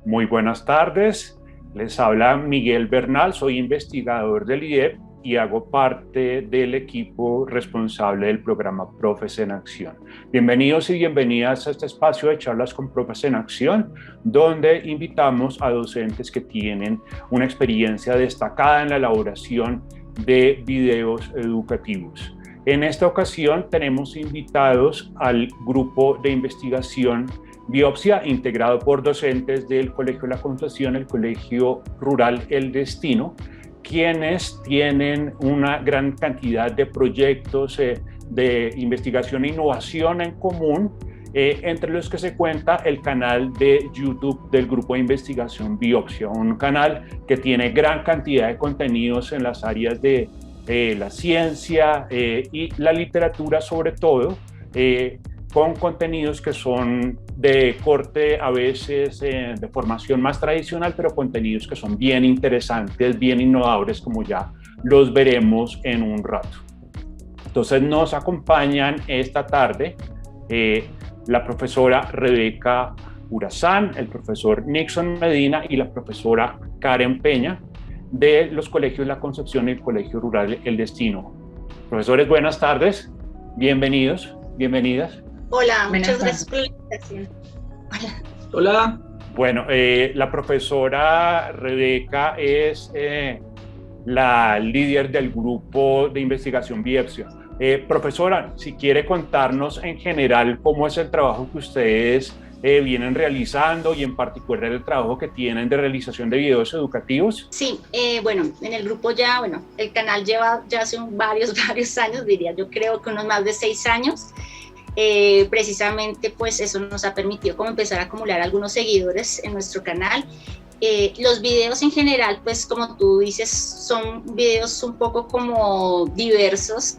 Muy buenas tardes, les habla Miguel Bernal, soy investigador del IDEP y hago parte del equipo responsable del programa Profes en Acción. Bienvenidos y bienvenidas a este espacio de charlas con Profes en Acción, donde invitamos a docentes que tienen una experiencia destacada en la elaboración de videos educativos. En esta ocasión tenemos invitados al grupo de investigación Biopsia, integrado por docentes del Colegio La Concepción, el Colegio Rural El Destino, quienes tienen una gran cantidad de proyectos de investigación e innovación en común, entre los que se cuenta el canal de YouTube del Grupo de Investigación Biopsia, un canal que tiene gran cantidad de contenidos en las áreas de la ciencia y la literatura sobre todo, con contenidos que son de corte a veces de formación más tradicional, pero contenidos que son bien interesantes, bien innovadores, como ya los veremos en un rato. Entonces nos acompañan esta tarde la profesora Rebeca Urazán, el profesor Nixon Medina y la profesora Karen Peña de los colegios La Concepción y el Colegio Rural El Destino. Profesores, buenas tardes, bienvenidos, bienidas. Hola, muchas gracias por la invitación. Hola. Hola. Bueno, la profesora Rebeca es la líder del grupo de investigación Biopsia. Profesora, si quiere contarnos en general cómo es el trabajo que ustedes vienen realizando y en particular el trabajo que tienen de realización de videos educativos. Sí, bueno, en el grupo el canal lleva ya hace varios años, diría yo creo que unos más de 6 años. Precisamente pues eso nos ha permitido como empezar a acumular algunos seguidores en nuestro canal. Los videos en general, pues como tú dices, son videos un poco como diversos,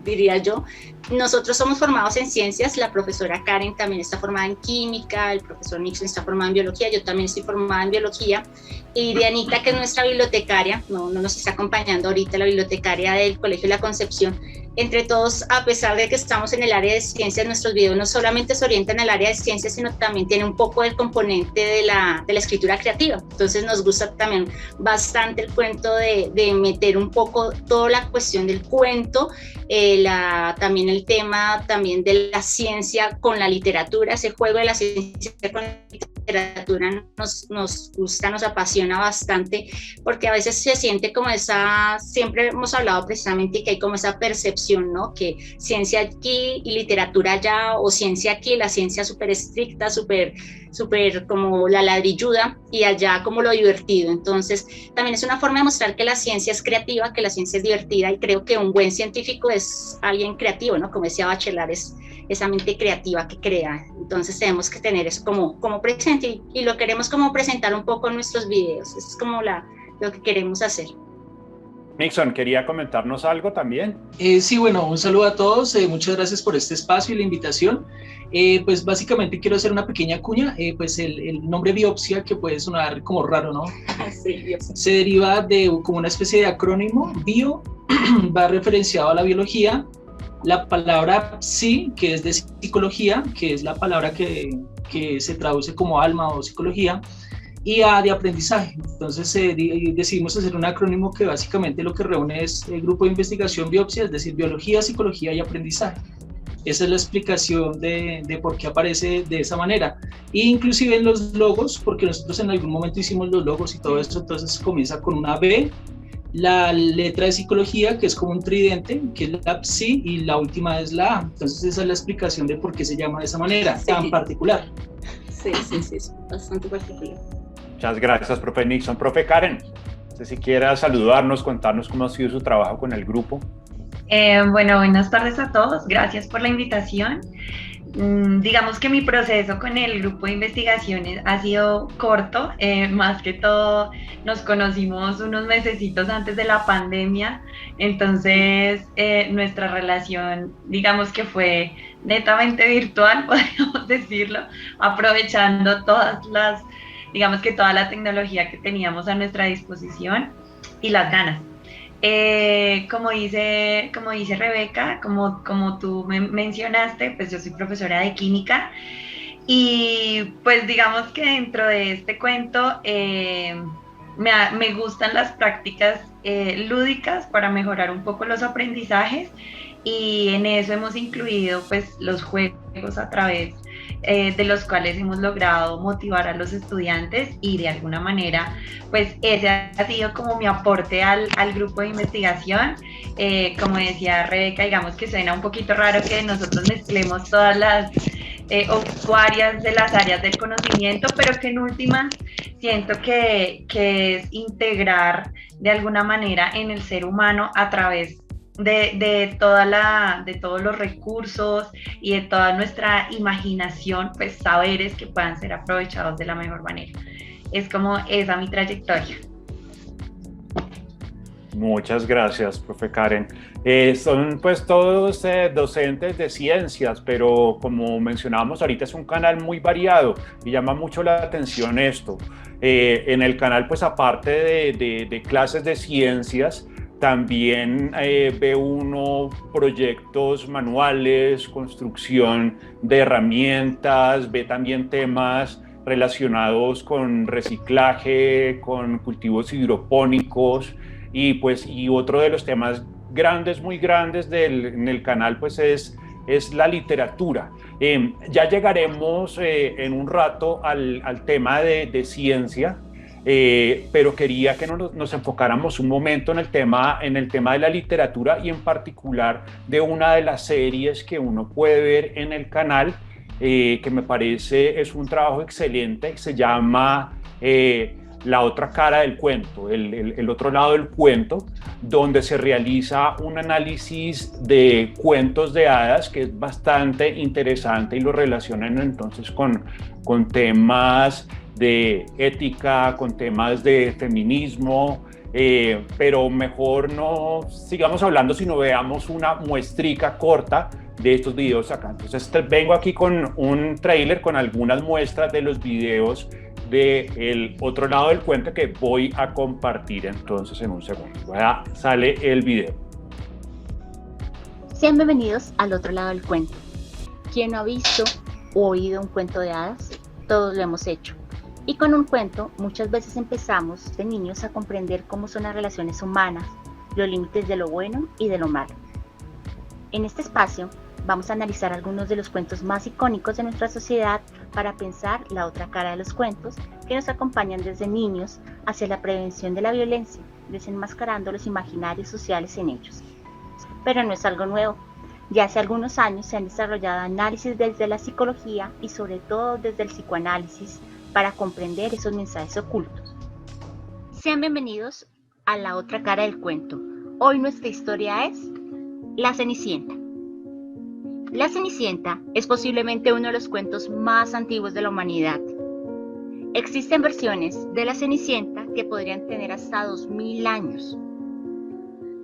diría yo. Nosotros somos formados en ciencias, la profesora Karen también está formada en química, el profesor Nixon está formado en biología, yo también estoy formada en biología, y Dianita, que es nuestra bibliotecaria, no nos está acompañando ahorita, la bibliotecaria del Colegio La Concepción. Entre todos, a pesar de que estamos en el área de ciencias, nuestros videos no solamente se orientan al área de ciencias, sino también tiene un poco del componente de la escritura creativa. Entonces nos gusta también bastante el cuento de meter un poco toda la cuestión del cuento, también el tema también de la ciencia con la literatura, ese juego de la ciencia con la literatura nos gusta, nos apasiona bastante, porque a veces se siente como siempre hemos hablado precisamente que hay como esa percepción, ¿no? Que ciencia aquí y literatura allá, o ciencia aquí, la ciencia súper estricta, súper como la ladrilluda, y allá como lo divertido. Entonces también es una forma de mostrar que la ciencia es creativa, que la ciencia es divertida, y creo que un buen científico es alguien creativo, ¿no? Como decía Bachelard, es esa mente creativa que crea. Entonces tenemos que tener eso como presente, y lo queremos como presentar un poco en nuestros videos. Eso es como lo que queremos hacer. Nixon, ¿quería comentarnos algo también? Sí, bueno, un saludo a todos, muchas gracias por este espacio y la invitación. Pues básicamente quiero hacer una pequeña cuña, pues el nombre biopsia, que puede sonar como raro, ¿no? Sí, se deriva de como una especie de acrónimo. Bio va referenciado a la biología, la palabra psi, que es de psicología, que es la palabra que se traduce como alma o psicología, y A de aprendizaje. Entonces decidimos hacer un acrónimo que básicamente lo que reúne es el grupo de investigación Biopsia, es decir, biología, psicología y aprendizaje. Esa es la explicación de por qué aparece de esa manera. E inclusive en los logos, porque nosotros en algún momento hicimos los logos y todo eso, entonces comienza con una B, la letra de psicología, que es como un tridente, que es la psi, y la última es la A. Entonces esa es la explicación de por qué se llama de esa manera, tan particular. Sí, es bastante particular. Muchas gracias, profe Nixon. Profe Karen, no sé si quiera saludarnos, contarnos cómo ha sido su trabajo con el grupo. Bueno, buenas tardes a todos, gracias por la invitación. Digamos que mi proceso con el grupo de investigaciones ha sido corto, más que todo nos conocimos unos mesecitos antes de la pandemia, entonces nuestra relación digamos que fue netamente virtual, podríamos decirlo, aprovechando digamos que toda la tecnología que teníamos a nuestra disposición y las ganas. Como dice Rebeca, como tú mencionaste, pues yo soy profesora de química Y pues digamos que dentro de este cuento me gustan las prácticas lúdicas para mejorar un poco los aprendizajes, y en eso hemos incluido pues los juegos a través de los cuales hemos logrado motivar a los estudiantes, y de alguna manera pues ese ha sido como mi aporte al grupo de investigación. Como decía Rebeca, digamos que suena un poquito raro que nosotros mezclemos todas las o varias de las áreas del conocimiento, pero que en últimas siento que es integrar de alguna manera en el ser humano a través de todos los recursos y de toda nuestra imaginación, pues saberes que puedan ser aprovechados de la mejor manera. Es como esa mi trayectoria. Muchas gracias, profe Karen. Son pues todos docentes de ciencias, pero como mencionábamos ahorita es un canal muy variado y llama mucho la atención esto. En el canal pues aparte de clases de ciencias, también ve uno proyectos manuales, construcción de herramientas, ve también temas relacionados con reciclaje, con cultivos hidropónicos, y otro de los temas grandes, muy grandes en el canal pues es la literatura. Ya llegaremos en un rato al tema de ciencia, pero quería que nos enfocáramos un momento en el tema de la literatura, y en particular de una de las series que uno puede ver en el canal, que me parece es un trabajo excelente, que se llama La otra cara del cuento, el otro lado del cuento, donde se realiza un análisis de cuentos de hadas que es bastante interesante y lo relacionan entonces con temas de ética, con temas de feminismo, pero mejor no sigamos hablando, sino veamos una muestrica corta de estos videos acá. Entonces vengo aquí con un trailer con algunas muestras de los videos del otro lado del cuento que voy a compartir entonces en un segundo. Ya sale el video. Sean bienvenidos al otro lado del cuento. ¿Quién no ha visto o oído un cuento de hadas? Todos lo hemos hecho. Y con un cuento muchas veces empezamos de niños a comprender cómo son las relaciones humanas, los límites de lo bueno y de lo malo. En este espacio vamos a analizar algunos de los cuentos más icónicos de nuestra sociedad para pensar la otra cara de los cuentos que nos acompañan desde niños hacia la prevención de la violencia, desenmascarando los imaginarios sociales en ellos. Pero no es algo nuevo. Ya hace algunos años se han desarrollado análisis desde la psicología y sobre todo desde el psicoanálisis para comprender esos mensajes ocultos. Sean bienvenidos a la otra cara del cuento. Hoy nuestra historia es La Cenicienta. La Cenicienta es posiblemente uno de los cuentos más antiguos de la humanidad. Existen versiones de La Cenicienta que podrían tener hasta 2000 años.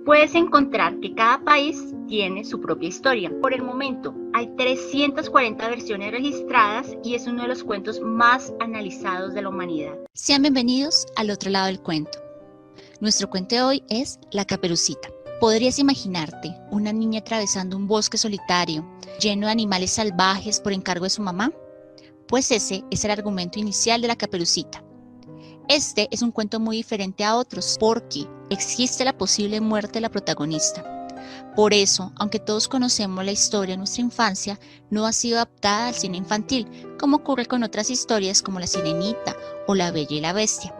Puedes encontrar que cada país tiene su propia historia. Por el momento, hay 340 versiones registradas y es uno de los cuentos más analizados de la humanidad. Sean bienvenidos al otro lado del cuento. Nuestro cuento de hoy es La Caperucita. ¿Podrías imaginarte una niña atravesando un bosque solitario, lleno de animales salvajes por encargo de su mamá? Pues ese es el argumento inicial de La Caperucita. Este es un cuento muy diferente a otros porque existe la posible muerte de la protagonista. Por eso, aunque todos conocemos la historia de nuestra infancia, no ha sido adaptada al cine infantil, como ocurre con otras historias como La Sirenita o La Bella y la Bestia.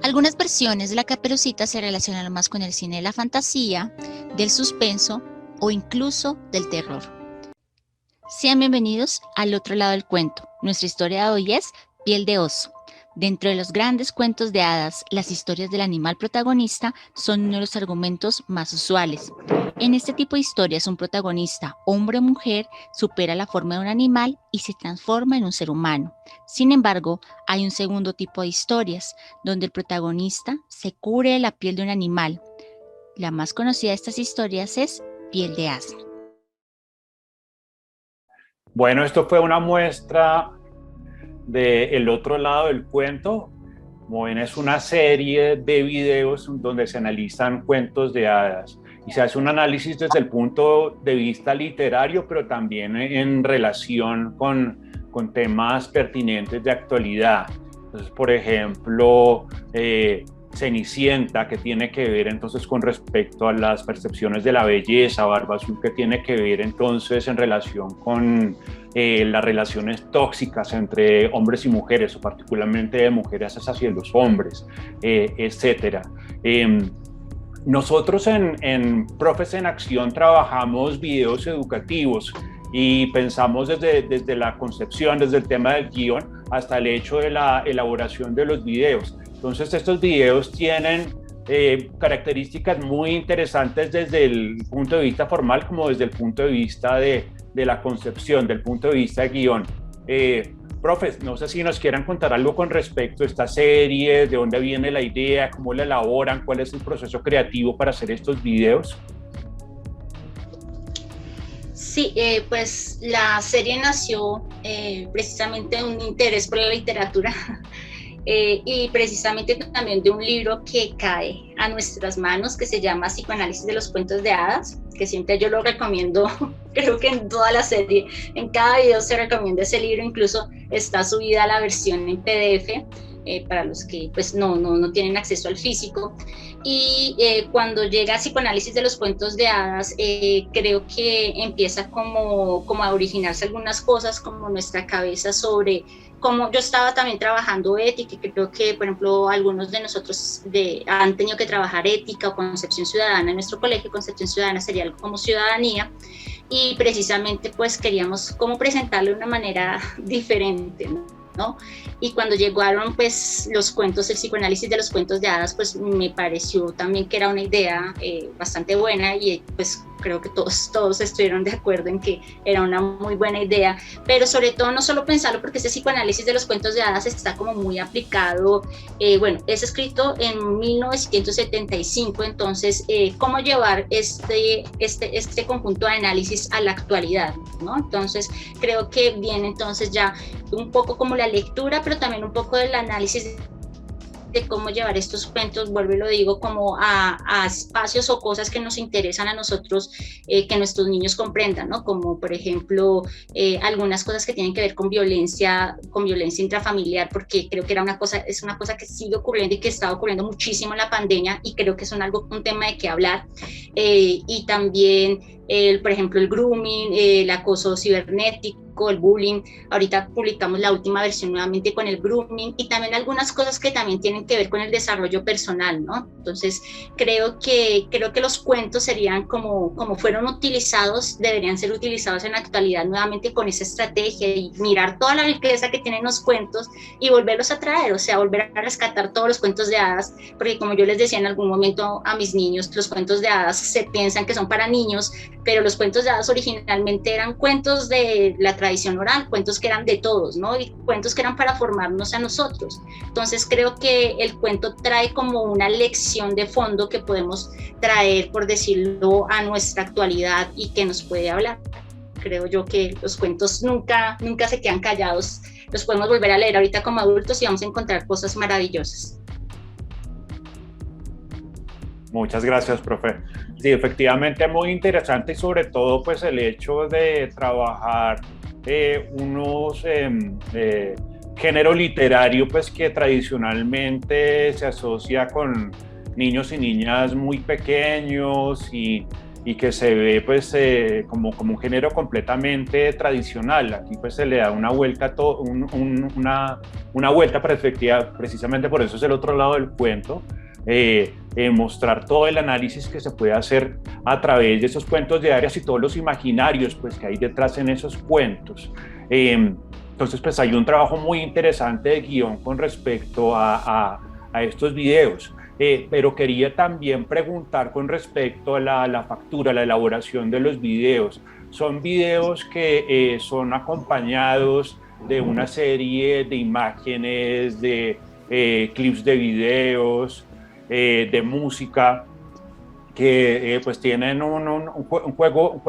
Algunas versiones de La Caperucita se relacionan más con el cine de la fantasía, del suspenso o incluso del terror. Sean bienvenidos al otro lado del cuento. Nuestra historia de hoy es Piel de oso. Dentro de los grandes cuentos de hadas, las historias del animal protagonista son uno de los argumentos más usuales. En este tipo de historias, un protagonista, hombre o mujer, supera la forma de un animal y se transforma en un ser humano. Sin embargo, hay un segundo tipo de historias, donde el protagonista se cubre de la piel de un animal. La más conocida de estas historias es Piel de asno. Bueno, esto fue una muestra del otro lado del cuento. Como ven, es una serie de videos donde se analizan cuentos de hadas y se hace un análisis desde el punto de vista literario, pero también en relación con con temas pertinentes de actualidad. Entonces, por ejemplo, Cenicienta, que tiene que ver entonces con respecto a las percepciones de la belleza, Barba Azul, que tiene que ver entonces en relación con las relaciones tóxicas entre hombres y mujeres, o particularmente de mujeres hacia los hombres, etcétera. Nosotros en Profes en Acción trabajamos videos educativos y pensamos desde la concepción, desde el tema del guión, hasta el hecho de la elaboración de los videos. Entonces estos videos tienen características muy interesantes desde el punto de vista formal como desde el punto de vista de la concepción, del punto de vista de guión. Profes, no sé si nos quieran contar algo con respecto a esta serie, de dónde viene la idea, cómo la elaboran, cuál es el proceso creativo para hacer estos videos. Sí, pues la serie nació precisamente de un interés por la literatura y precisamente también de un libro que cae a nuestras manos que se llama Psicoanálisis de los cuentos de hadas, que siempre yo lo recomiendo, creo que en toda la serie, en cada video se recomienda ese libro, incluso está subida la versión en PDF para los que pues no tienen acceso al físico. Y cuando llega a Psicoanálisis de los cuentos de hadas, creo que empieza como a originarse algunas cosas como nuestra cabeza sobre cómo yo estaba también trabajando ética, y creo que, por ejemplo, algunos de nosotros han tenido que trabajar ética o concepción ciudadana en nuestro colegio. Concepción ciudadana sería algo como ciudadanía, y precisamente pues queríamos cómo presentarlo de una manera diferente, ¿no? Y cuando llegaron pues los cuentos, el psicoanálisis de los cuentos de hadas, pues me pareció también que era una idea bastante buena, y pues creo que todos estuvieron de acuerdo en que era una muy buena idea, pero sobre todo no solo pensarlo porque este psicoanálisis de los cuentos de hadas está como muy aplicado, bueno, es escrito en 1975, entonces cómo llevar este conjunto de análisis a la actualidad, ¿no? Entonces creo que viene entonces ya un poco como la lectura, pero también un poco del análisis de cómo llevar estos cuentos, vuelvo y lo digo, como a espacios o cosas que nos interesan a nosotros, que nuestros niños comprendan, ¿no? Como por ejemplo algunas cosas que tienen que ver con violencia intrafamiliar, porque creo que es una cosa que sigue ocurriendo y que está ocurriendo muchísimo en la pandemia, y creo que es un tema de qué hablar, y también por ejemplo el grooming, el acoso cibernético, el bullying. Ahorita publicamos la última versión nuevamente con el grooming, y también algunas cosas que también tienen que ver con el desarrollo personal, ¿no? Entonces creo que los cuentos serían como fueron utilizados, deberían ser utilizados en la actualidad nuevamente con esa estrategia, y mirar toda la riqueza que tienen los cuentos y volverlos a traer, o sea, volver a rescatar todos los cuentos de hadas, porque como yo les decía en algún momento a mis niños, los cuentos de hadas se piensan que son para niños, pero los cuentos de hadas originalmente eran cuentos de la tradición oral, cuentos que eran de todos, ¿no? Y cuentos que eran para formarnos a nosotros. Entonces creo que el cuento trae como una lección de fondo que podemos traer, por decirlo, a nuestra actualidad y que nos puede hablar. Creo yo que los cuentos nunca se quedan callados, los podemos volver a leer ahorita como adultos y vamos a encontrar cosas maravillosas. Muchas gracias, profe. Sí, efectivamente muy interesante, y sobre todo pues el hecho de trabajar unos género literario pues que tradicionalmente se asocia con niños y niñas muy pequeños y que se ve pues como un género completamente tradicional. Aquí pues se le da una vuelta, una vuelta perspectiva, precisamente por eso es el otro lado del cuento. Mostrar todo el análisis que se puede hacer a través de esos cuentos de hadas y todos los imaginarios pues, que hay detrás en esos cuentos. Entonces pues hay un trabajo muy interesante de guión con respecto a estos videos, pero quería también preguntar con respecto a la factura, la elaboración de los videos. Son videos que son acompañados de una serie de imágenes, de clips de videos, de música, que pues tienen un juego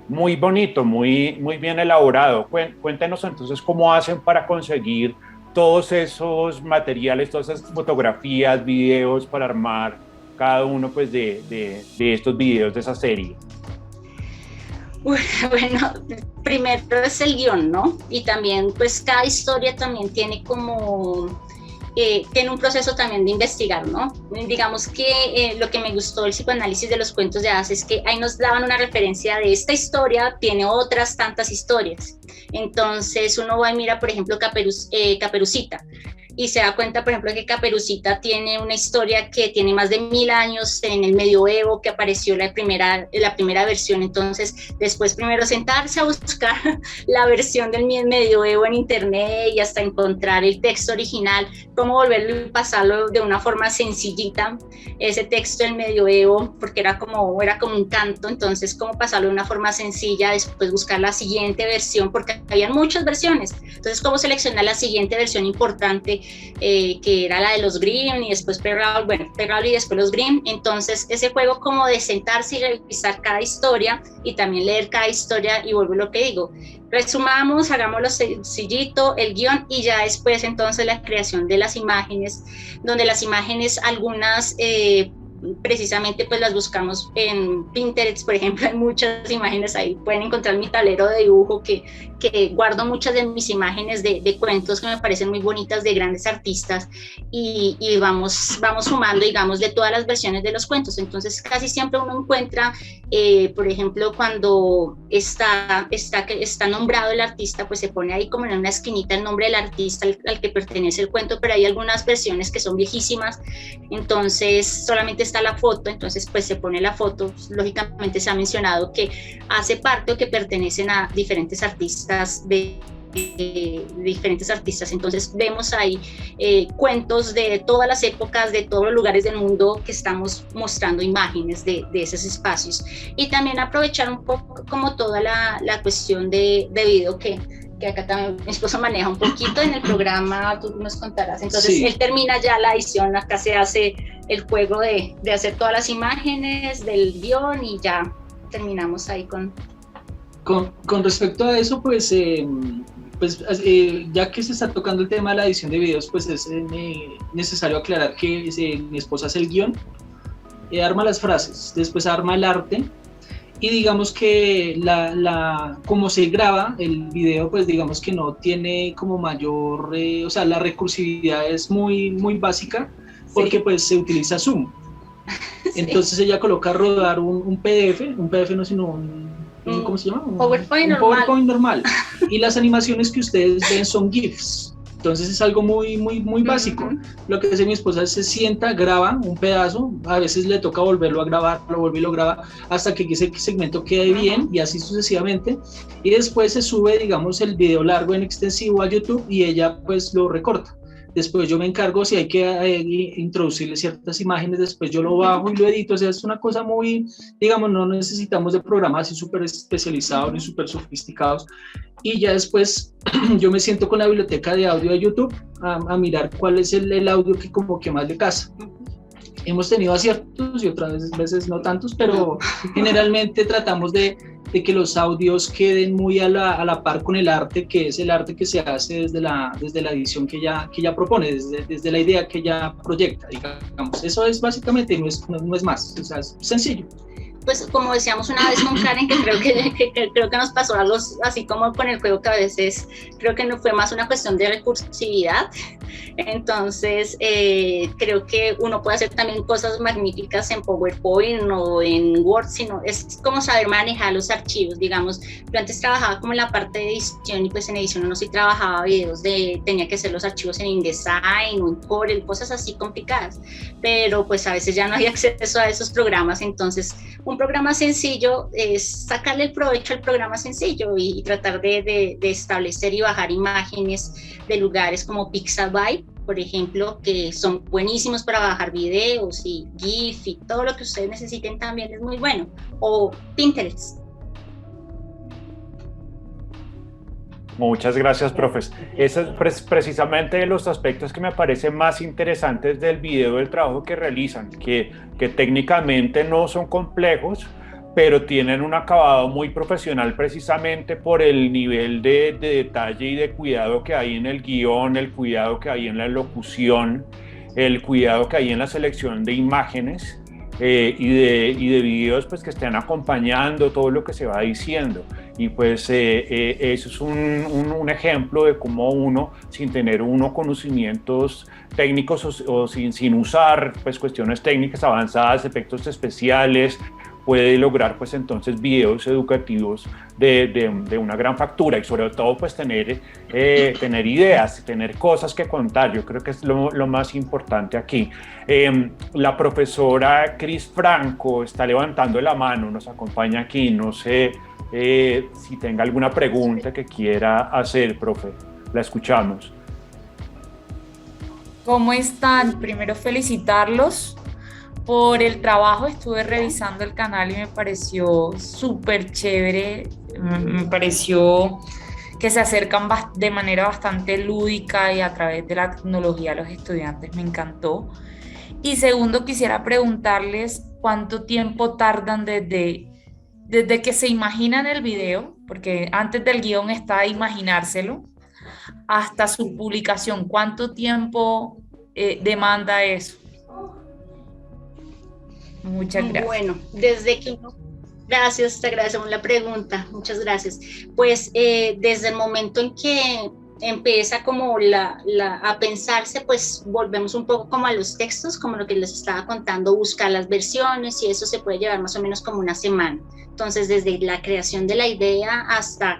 muy bonito, muy bien elaborado. Cuéntenos entonces cómo hacen para conseguir todos esos materiales, todas esas fotografías, videos, para armar cada uno pues de estos videos de esa serie. Bueno, primero es el guión, ¿no? Y también, pues cada historia también tiene como, tiene un proceso también de investigar, ¿no? Digamos que lo que me gustó del psicoanálisis de los cuentos de hadas es que ahí nos daban una referencia de esta historia, tiene otras tantas historias. Entonces uno va y mira, por ejemplo, Caperucita, y se da cuenta, por ejemplo, que Caperucita tiene una historia que tiene más de 1000 años en el medioevo, que apareció la primera versión. Entonces, después primero sentarse a buscar la versión del medioevo en internet y hasta encontrar el texto original, cómo volverlo y pasarlo de una forma sencillita, ese texto del medioevo, porque era como un canto, entonces cómo pasarlo de una forma sencilla, después buscar la siguiente versión, porque habían muchas versiones. Entonces, cómo seleccionar la siguiente versión importante, que era la de los Grimm, y después Per Raul y después los Grimm. Entonces ese juego como de sentarse y revisar cada historia y también leer cada historia, y vuelvo a lo que digo, resumamos, hagámoslo sencillito, el guión, y ya después entonces la creación de las imágenes, donde las imágenes algunas precisamente pues las buscamos en Pinterest, por ejemplo. Hay muchas imágenes ahí, pueden encontrar mi tablero de dibujo que guardo muchas de mis imágenes de cuentos que me parecen muy bonitas de grandes artistas, y vamos sumando, digamos, de todas las versiones de los cuentos. Entonces casi siempre uno encuentra, por ejemplo, cuando está nombrado el artista, pues se pone ahí como en una esquinita el nombre del artista al que pertenece el cuento, pero hay algunas versiones que son viejísimas, entonces solamente está la foto, entonces pues se pone la foto. Lógicamente se ha mencionado que hace parte o que pertenecen a diferentes artistas entonces vemos ahí cuentos de todas las épocas, de todos los lugares del mundo, que estamos mostrando imágenes de esos espacios, y también aprovechar un poco como toda la cuestión de video que acá también mi esposo maneja un poquito en el programa, tú nos contarás. Entonces sí, él termina ya la edición, acá se hace el juego de hacer todas las imágenes del guión, y ya terminamos ahí con respecto a eso, pues ya que se está tocando el tema de la edición de videos, pues es necesario aclarar que mi esposa hace el guión, arma las frases, después arma el arte, y digamos que como se graba el video, pues digamos que no tiene como mayor, o sea, la recursividad es muy, muy básica, porque sí, pues se utiliza Zoom. Sí. Entonces ella coloca a rodar un PDF no, sino ¿cómo se llama? Un PowerPoint normal. Y las animaciones que ustedes ven son GIFs. Entonces es algo muy, muy, muy básico. Lo que hace mi esposa es se sienta, graba un pedazo, a veces le toca volverlo a grabar, lo vuelve y lo graba hasta que ese segmento quede bien, y así sucesivamente. Y después se sube, digamos, el video largo en extensivo a YouTube, y ella pues lo recorta. Después yo me encargo, si hay que introducirle ciertas imágenes, después yo lo bajo y lo edito. O sea, es una cosa muy, digamos, no necesitamos de programas así súper especializados ni súper sofisticados. Y ya después yo me siento con la biblioteca de audio de YouTube a mirar cuál es el audio que como que más le casa. Hemos tenido aciertos y otras veces no tantos, pero generalmente tratamos de que los audios queden muy a la par con el arte, que es el arte que se hace desde la edición que ella propone, desde la idea que ella proyecta, digamos. Eso es básicamente, no es más, o sea, es sencillo. Pues como decíamos una vez con Karen, que creo que nos pasó algo así como con el juego, que a veces creo que no fue más una cuestión de recursividad. Entonces creo que uno puede hacer también cosas magníficas en PowerPoint o en Word, sino es como saber manejar los archivos. Digamos, yo antes trabajaba como en la parte de edición, y pues en edición uno sí trabajaba videos, tenía que hacer los archivos en InDesign o en Corel, cosas así complicadas, pero pues a veces ya no hay acceso a esos programas. Entonces un programa sencillo es sacarle el provecho al programa sencillo y tratar de establecer y bajar imágenes de lugares como Pixabay, por ejemplo, que son buenísimos para bajar videos, y GIF y todo lo que ustedes necesiten también es muy bueno, o Pinterest. Muchas gracias, profes. Ese es precisamente de los aspectos que me parecen más interesantes del video, del trabajo que realizan, que técnicamente no son complejos, pero tienen un acabado muy profesional, precisamente por el nivel de detalle y de cuidado que hay en el guión, el cuidado que hay en la locución, el cuidado que hay en la selección de imágenes, y de videos pues, que estén acompañando todo lo que se va diciendo. Y pues eso es un ejemplo de cómo uno, sin tener conocimientos técnicos o sin usar pues, cuestiones técnicas avanzadas, efectos especiales, puede lograr pues entonces videos educativos de una gran factura y sobre todo pues tener ideas, tener cosas que contar. Yo creo que es lo más importante aquí. La profesora Cris Franco está levantando la mano, nos acompaña aquí, no sé si tenga alguna pregunta que quiera hacer, profe, la escuchamos. ¿Cómo están? Primero felicitarlos por el trabajo. Estuve revisando el canal y me pareció súper chévere, me pareció que se acercan de manera bastante lúdica y a través de la tecnología a los estudiantes, me encantó. Y segundo, quisiera preguntarles cuánto tiempo tardan desde que se imaginan el video, porque antes del guión está imaginárselo, hasta su publicación. ¿Cuánto tiempo demanda eso? Muchas gracias. Bueno, desde que uno... Gracias, te agradecemos la pregunta, muchas gracias. Pues desde el momento en que empieza como a pensarse, pues volvemos un poco como a los textos, como lo que les estaba contando, buscar las versiones, y eso se puede llevar más o menos como una semana. Entonces, desde la creación de la idea hasta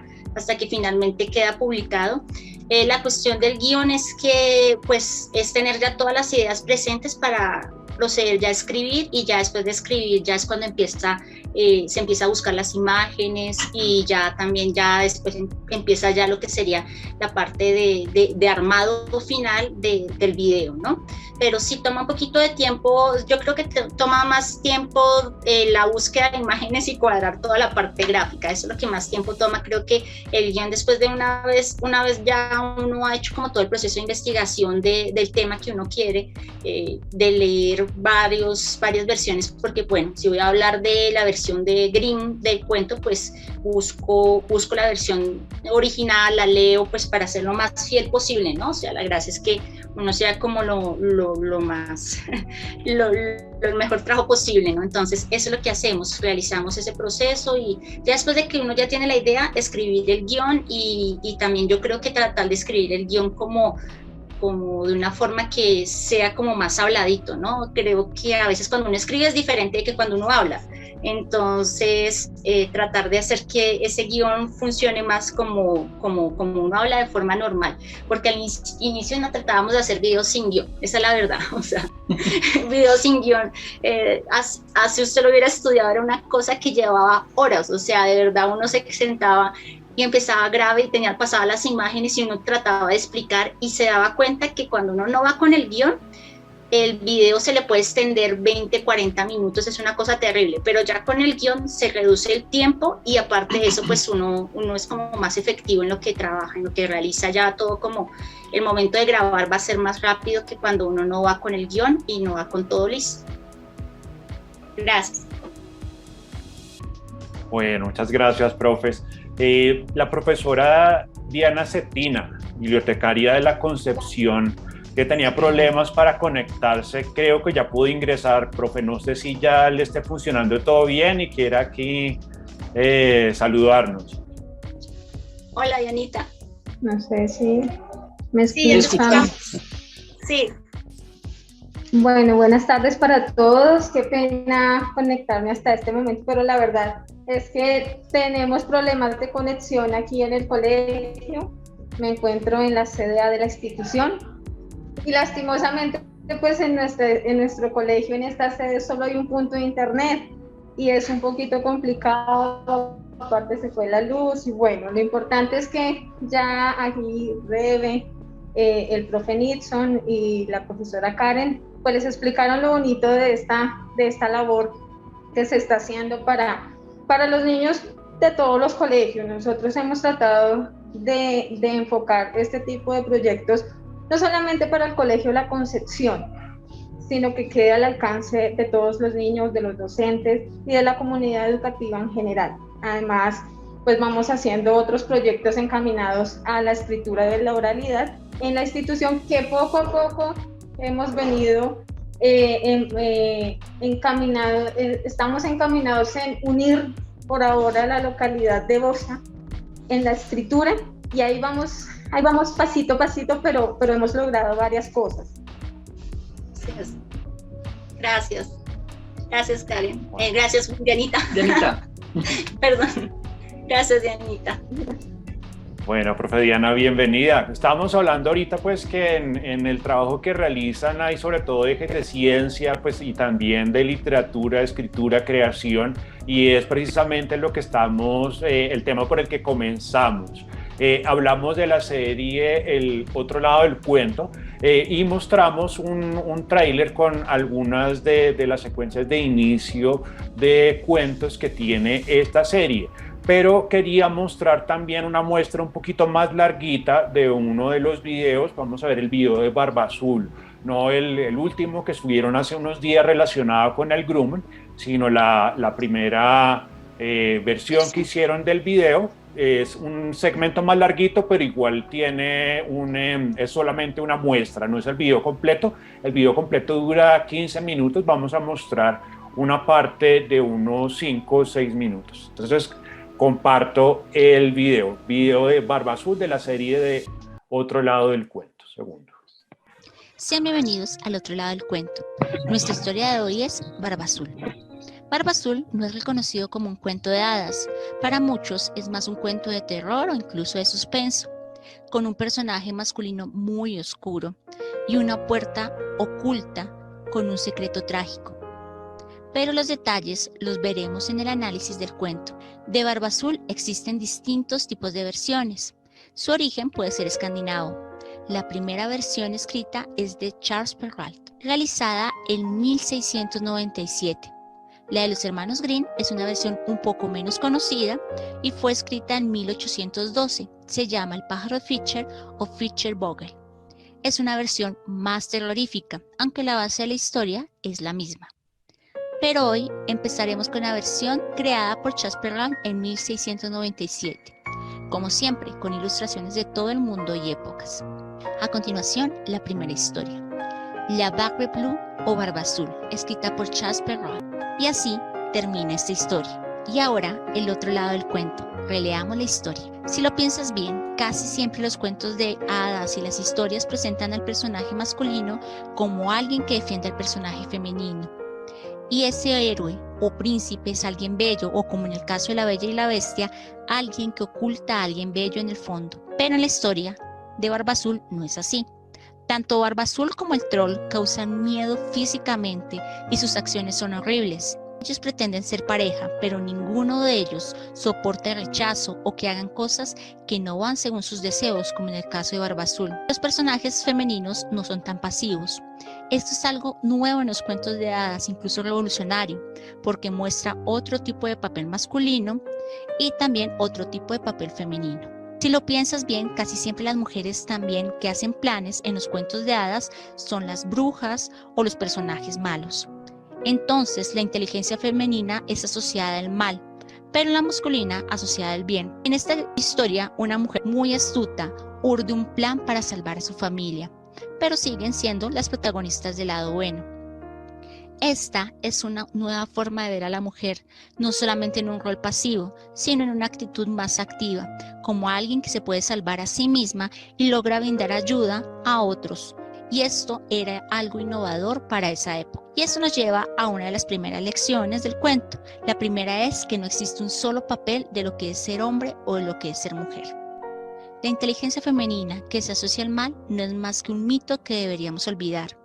que finalmente queda publicado. La cuestión del guión es que pues es tener ya todas las ideas presentes para proceder ya a escribir, y ya después de escribir ya es cuando se empieza a buscar las imágenes, y ya también ya después empieza ya lo que sería la parte de armado final del video, ¿no? Pero sí toma un poquito de tiempo. Yo creo que toma más tiempo la búsqueda de imágenes y cuadrar toda la parte gráfica. Eso es lo que más tiempo toma. Creo que el guión, después de una vez ya uno ha hecho como todo el proceso de investigación del tema que uno quiere, de leer varias versiones, porque bueno, si voy a hablar de la versión de Grimm del cuento, pues busco la versión original, la leo pues para hacer lo más fiel posible, ¿no? O sea, la gracia es que uno sea como lo más, el mejor trabajo posible, ¿no? Entonces, eso es lo que hacemos, realizamos ese proceso, y ya después de que uno ya tiene la idea, escribir el guión, y también yo creo que tratar de escribir el guión como de una forma que sea como más habladito, ¿no? Creo que a veces cuando uno escribe es diferente que cuando uno habla. Entonces, tratar de hacer que ese guión funcione más como uno habla de forma normal, porque al inicio no tratábamos de hacer videos sin guión, esa es la verdad, o sea, videos sin guión, si usted lo hubiera estudiado, era una cosa que llevaba horas, o sea, de verdad uno se sentaba y empezaba grave y tenía pasadas las imágenes y uno trataba de explicar, y se daba cuenta que cuando uno no va con el guión, el video se le puede extender 20, 40 minutos, es una cosa terrible, pero ya con el guión se reduce el tiempo, y aparte de eso, pues uno es como más efectivo en lo que trabaja, en lo que realiza. Ya todo, como el momento de grabar va a ser más rápido que cuando uno no va con el guión y no va con todo listo. Gracias. Bueno, muchas gracias, profes. La profesora Diana Cetina, bibliotecaria de la Concepción, que tenía problemas para conectarse, creo que ya pudo ingresar. Profe, no sé si ya le esté funcionando todo bien y quiera aquí saludarnos. Hola, Dianita. No sé si me escuchan. Sí. Bueno, buenas tardes para todos. Qué pena conectarme hasta este momento, pero la verdad es que tenemos problemas de conexión aquí en el colegio. Me encuentro en la sede de la institución, y lastimosamente pues en nuestro colegio, en esta sede, solo hay un punto de internet y es un poquito complicado. Aparte se fue la luz, y bueno, lo importante es que ya aquí Rebe, el profe Nixon y la profesora Karen pues les explicaron lo bonito de esta labor que se está haciendo para los niños de todos los colegios. Nosotros hemos tratado de enfocar este tipo de proyectos no solamente para el Colegio La Concepción, sino que quede al alcance de todos los niños, de los docentes y de la comunidad educativa en general. Además, pues vamos haciendo otros proyectos encaminados a la escritura de la oralidad en la institución, que poco a poco hemos venido estamos encaminados en unir por ahora la localidad de Bosa en la escritura, y ahí vamos pasito a pasito, pero hemos logrado varias cosas. Gracias. Gracias, Karen. Gracias, Dianita. Perdón. Gracias, Dianita. Bueno, profe Diana, bienvenida. Estábamos hablando ahorita pues que en el trabajo que realizan hay sobre todo ejes de ciencia pues, y también de literatura, escritura, creación, y es precisamente lo que estamos, el tema por el que comenzamos. Hablamos de la serie El otro lado del cuento y mostramos un tráiler con algunas de las secuencias de inicio de cuentos que tiene esta serie. Pero quería mostrar también una muestra un poquito más larguita de uno de los videos. Vamos a ver el video de Barba Azul, no el último que subieron hace unos días relacionado con el grooming, sino la primera versión que hicieron del video. Es un segmento más larguito, pero igual tiene es solamente una muestra, no es el video completo. El video completo dura 15 minutos, vamos a mostrar una parte de unos 5 o 6 minutos. Entonces, comparto el video de Barba Azul de la serie de Otro lado del cuento. Segundo. Sean bienvenidos al Otro lado del cuento. Nuestra historia de hoy es Barba Azul. Barba Azul no es reconocido como un cuento de hadas. Para muchos es más un cuento de terror o incluso de suspenso, con un personaje masculino muy oscuro y una puerta oculta con un secreto trágico. Pero los detalles los veremos en el análisis del cuento. De Barba Azul existen distintos tipos de versiones. Su origen puede ser escandinavo. La primera versión escrita es de Charles Perrault, realizada en 1697. La de los hermanos Grimm es una versión un poco menos conocida y fue escrita en 1812. Se llama El pájaro Fischer o Fischer Vogel. Es una versión más terrorífica, aunque la base de la historia es la misma. Pero hoy empezaremos con la versión creada por Charles Perrault en 1697, como siempre con ilustraciones de todo el mundo y épocas. A continuación, la primera historia, La Barbe Bleue o Barba Azul, escrita por Charles Perrault. Y así termina esta historia. Y ahora, el otro lado del cuento. Releamos la historia. Si lo piensas bien, casi siempre los cuentos de hadas y las historias presentan al personaje masculino como alguien que defiende al personaje femenino. Y ese héroe o príncipe es alguien bello, o como en el caso de La Bella y la Bestia, alguien que oculta a alguien bello en el fondo. Pero en la historia de Barba Azul no es así. Tanto Barba Azul como el troll causan miedo físicamente y sus acciones son horribles. Ellos pretenden ser pareja, pero ninguno de ellos soporta el rechazo o que hagan cosas que no van según sus deseos, como en el caso de Barba Azul. Los personajes femeninos no son tan pasivos. Esto es algo nuevo en los cuentos de hadas, incluso revolucionario, porque muestra otro tipo de papel masculino y también otro tipo de papel femenino. Si lo piensas bien, casi siempre las mujeres también que hacen planes en los cuentos de hadas son las brujas o los personajes malos. Entonces, la inteligencia femenina es asociada al mal, pero la masculina asociada al bien. En esta historia, una mujer muy astuta urde un plan para salvar a su familia, pero siguen siendo las protagonistas del lado bueno. Esta es una nueva forma de ver a la mujer, no solamente en un rol pasivo, sino en una actitud más activa, como alguien que se puede salvar a sí misma y logra brindar ayuda a otros. Y esto era algo innovador para esa época. Y eso nos lleva a una de las primeras lecciones del cuento. La primera es que no existe un solo papel de lo que es ser hombre o de lo que es ser mujer. La inteligencia femenina que se asocia al mal no es más que un mito que deberíamos olvidar.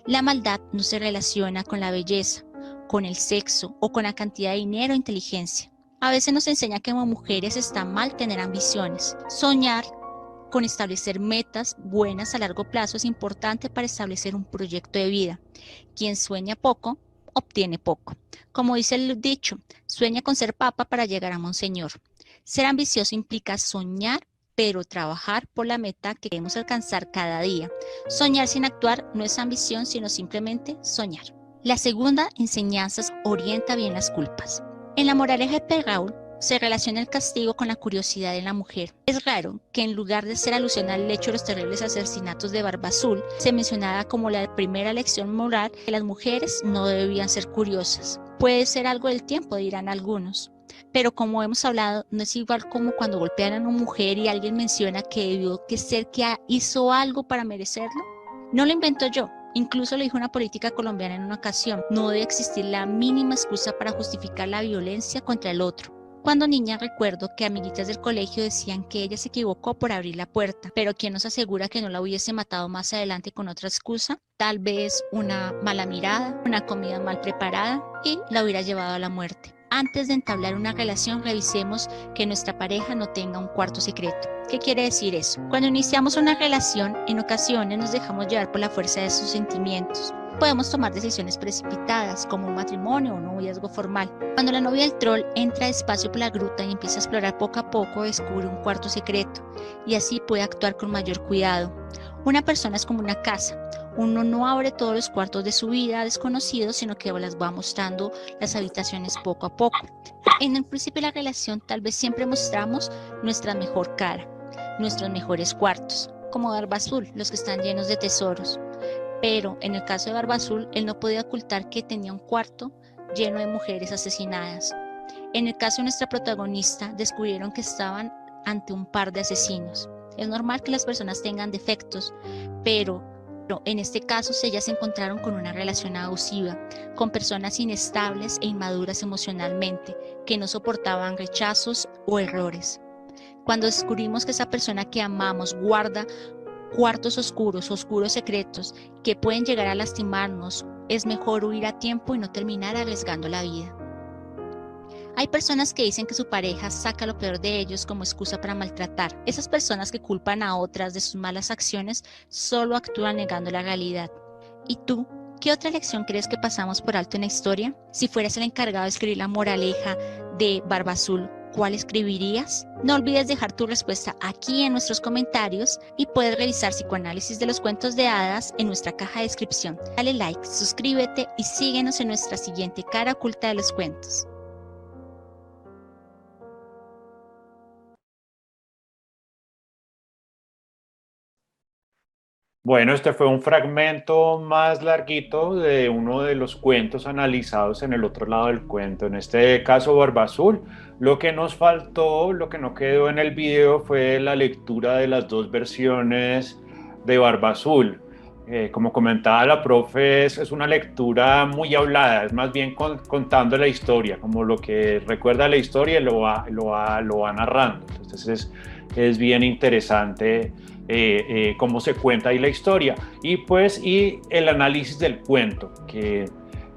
La maldad no se relaciona con la belleza, con el sexo o con la cantidad de dinero o inteligencia. A veces nos enseña que como mujeres está mal tener ambiciones. Soñar con establecer metas buenas a largo plazo es importante para establecer un proyecto de vida. Quien sueña poco, obtiene poco. Como dice el dicho, sueña con ser papa para llegar a monseñor. Ser ambicioso implica soñar, pero trabajar por la meta que queremos alcanzar cada día. Soñar sin actuar no es ambición, sino simplemente soñar. La segunda enseñanza orienta bien las culpas. En la moraleja de Perrault se relaciona el castigo con la curiosidad en la mujer. Es raro que en lugar de ser alusión al hecho de los terribles asesinatos de Barba Azul, se mencionara como la primera lección moral que las mujeres no debían ser curiosas. Puede ser algo del tiempo, dirán algunos. Pero como hemos hablado, no es igual como cuando golpean a una mujer y alguien menciona que debió que ser que hizo algo para merecerlo. No lo invento yo. Incluso lo dijo una política colombiana en una ocasión: no debe existir la mínima excusa para justificar la violencia contra el otro. Cuando niña recuerdo que amiguitas del colegio decían que ella se equivocó por abrir la puerta, pero ¿quién nos asegura que no la hubiese matado más adelante con otra excusa? Tal vez una mala mirada, una comida mal preparada y la hubiera llevado a la muerte. Antes de entablar una relación, revisemos que nuestra pareja no tenga un cuarto secreto. ¿Qué quiere decir eso? Cuando iniciamos una relación, en ocasiones nos dejamos llevar por la fuerza de sus sentimientos. Podemos tomar decisiones precipitadas, como un matrimonio o un noviazgo formal. Cuando la novia del troll entra despacio por la gruta y empieza a explorar poco a poco, descubre un cuarto secreto y así puede actuar con mayor cuidado. Una persona es como una casa. Uno no abre todos los cuartos de su vida a desconocidos, sino que las va mostrando las habitaciones poco a poco. En el principio de la relación tal vez siempre mostramos nuestra mejor cara, nuestros mejores cuartos, como Barba Azul, los que están llenos de tesoros. Pero en el caso de Barba Azul, él no podía ocultar que tenía un cuarto lleno de mujeres asesinadas. En el caso de nuestra protagonista, descubrieron que estaban ante un par de asesinos. Es normal que las personas tengan defectos, pero en este caso ellas se encontraron con una relación abusiva, con personas inestables e inmaduras emocionalmente, que no soportaban rechazos o errores. Cuando descubrimos que esa persona que amamos guarda cuartos oscuros secretos que pueden llegar a lastimarnos, es mejor huir a tiempo y no terminar arriesgando la vida. Hay personas que dicen que su pareja saca lo peor de ellos como excusa para maltratar. Esas personas que culpan a otras de sus malas acciones solo actúan negando la realidad. ¿Y tú? ¿Qué otra lección crees que pasamos por alto en la historia? Si fueras el encargado de escribir la moraleja de Barba Azul, ¿cuál escribirías? No olvides dejar tu respuesta aquí en nuestros comentarios y puedes revisar Psicoanálisis de los Cuentos de Hadas en nuestra caja de descripción. Dale like, suscríbete y síguenos en nuestra siguiente cara oculta de los cuentos. Bueno, este fue un fragmento más larguito de uno de los cuentos analizados en el otro lado del cuento, en este caso Barba Azul. Lo que nos faltó, lo que no quedó en el video fue la lectura de las dos versiones de Barba Azul. Como comentaba la profe, es una lectura muy hablada, es más bien contando la historia, como lo que recuerda la historia lo va narrando. Entonces es bien interesante cómo se cuenta ahí la historia y el análisis del cuento, que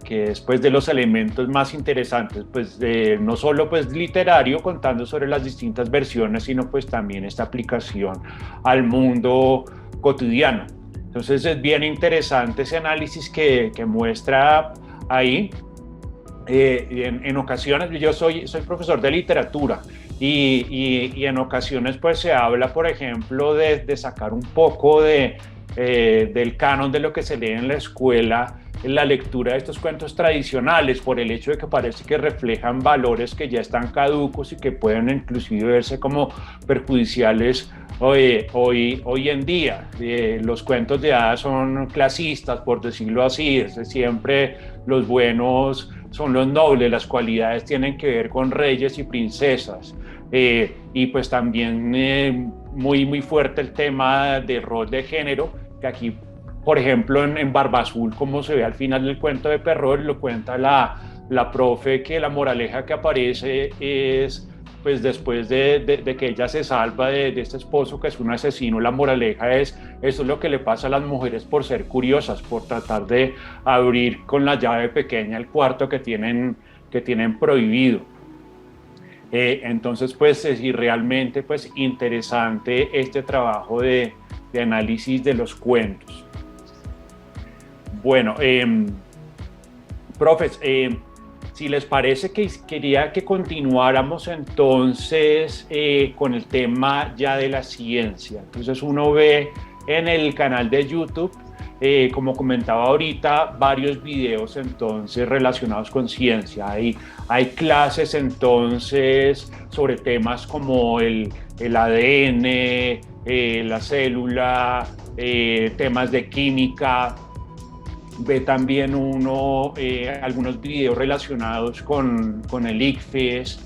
es pues de los elementos más interesantes, pues no solo pues literario contando sobre las distintas versiones, sino pues también esta aplicación al mundo cotidiano. Entonces es bien interesante ese análisis que muestra ahí. En ocasiones, yo soy profesor de literatura y en ocasiones pues se habla, por ejemplo, de sacar un poco del canon de lo que se lee en la escuela, en la lectura de estos cuentos tradicionales, por el hecho de que parece que reflejan valores que ya están caducos y que pueden inclusive verse como perjudiciales hoy en día. Los cuentos de hadas son clasistas, por decirlo así, siempre los buenos son los nobles, las cualidades tienen que ver con reyes y princesas, y pues también muy fuerte el tema de rol de género, que aquí, por ejemplo, en Barba Azul, como se ve al final del cuento de Perrault, lo cuenta la profe, que la moraleja que aparece es, pues después de que ella se salva de este esposo que es un asesino, la moraleja es: eso es lo que le pasa a las mujeres por ser curiosas, por tratar de abrir con la llave pequeña el cuarto que tienen prohibido. Entonces pues es realmente pues interesante este trabajo de análisis de los cuentos. Bueno, profes, si les parece, quería que continuáramos entonces con el tema ya de la ciencia. Entonces uno ve en el canal de YouTube como comentaba ahorita, varios videos entonces relacionados con ciencia. Hay clases entonces sobre temas como el ADN, la célula, temas de química. Ve también uno algunos videos relacionados con el ICFES,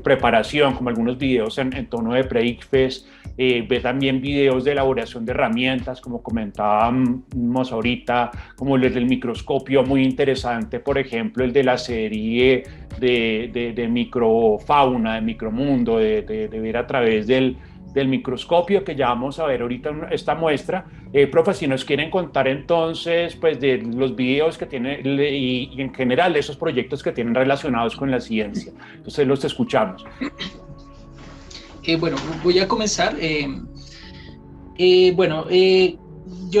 preparación, como algunos videos en tono de pre-ICFES. Ve también videos de elaboración de herramientas, como comentábamos ahorita, como el del microscopio, muy interesante, por ejemplo, el de la serie de microfauna, de micromundo, de ver a través del microscopio, que ya vamos a ver ahorita esta muestra. Profe, si nos quieren contar entonces pues de los videos que tiene y en general de esos proyectos que tienen relacionados con la ciencia. Entonces los escuchamos. Bueno, voy a comenzar. Yo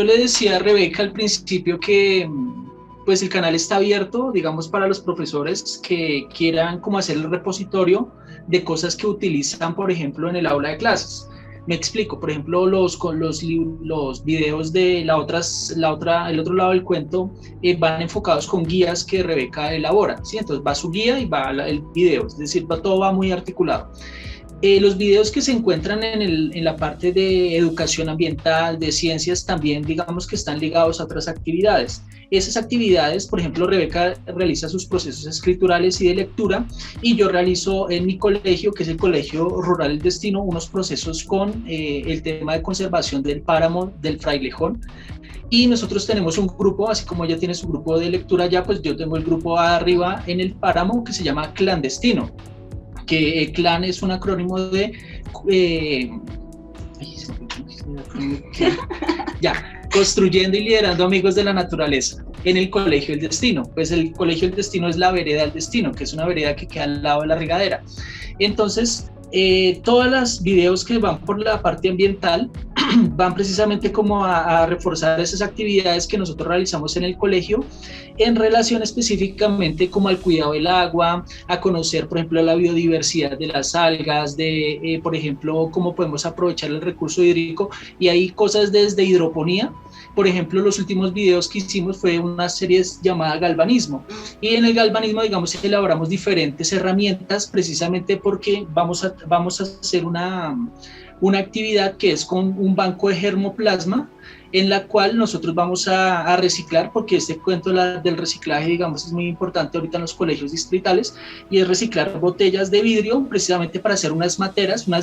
le decía a Rebeca al principio que pues el canal está abierto, digamos, para los profesores que quieran como hacer el repositorio de cosas que utilizan, por ejemplo, en el aula de clases. Me explico, por ejemplo, los videos de el otro lado del cuento van enfocados con guías que Rebeca elabora, ¿sí? Entonces va su guía y va el video, es decir, todo va muy articulado. Los videos que se encuentran en la parte de educación ambiental, de ciencias, también digamos que están ligados a otras actividades. Esas actividades, por ejemplo, Rebeca realiza sus procesos escriturales y de lectura, y yo realizo en mi colegio, que es el Colegio Rural El Destino, unos procesos con el tema de conservación del páramo del Frailejón. Y nosotros tenemos un grupo, así como ella tiene su grupo de lectura allá, pues yo tengo el grupo arriba en el páramo que se llama Clandestino, que CLAN es un acrónimo de construyendo y liderando amigos de la naturaleza en el Colegio El Destino. Pues el Colegio El Destino es la vereda del destino, que es una vereda que queda al lado de la regadera. Entonces, todos los videos que van por la parte ambiental van precisamente como a reforzar esas actividades que nosotros realizamos en el colegio en relación específicamente como al cuidado del agua, a conocer, por ejemplo, la biodiversidad de las algas, por ejemplo, cómo podemos aprovechar el recurso hídrico, y hay cosas desde hidroponía. Por ejemplo, los últimos videos que hicimos fue una serie llamada Galvanismo, y en el galvanismo, digamos, elaboramos diferentes herramientas precisamente porque vamos a hacer una actividad que es con un banco de germoplasma, en la cual nosotros vamos a reciclar, porque este cuento del reciclaje, digamos, es muy importante ahorita en los colegios distritales, y es reciclar botellas de vidrio precisamente para hacer unas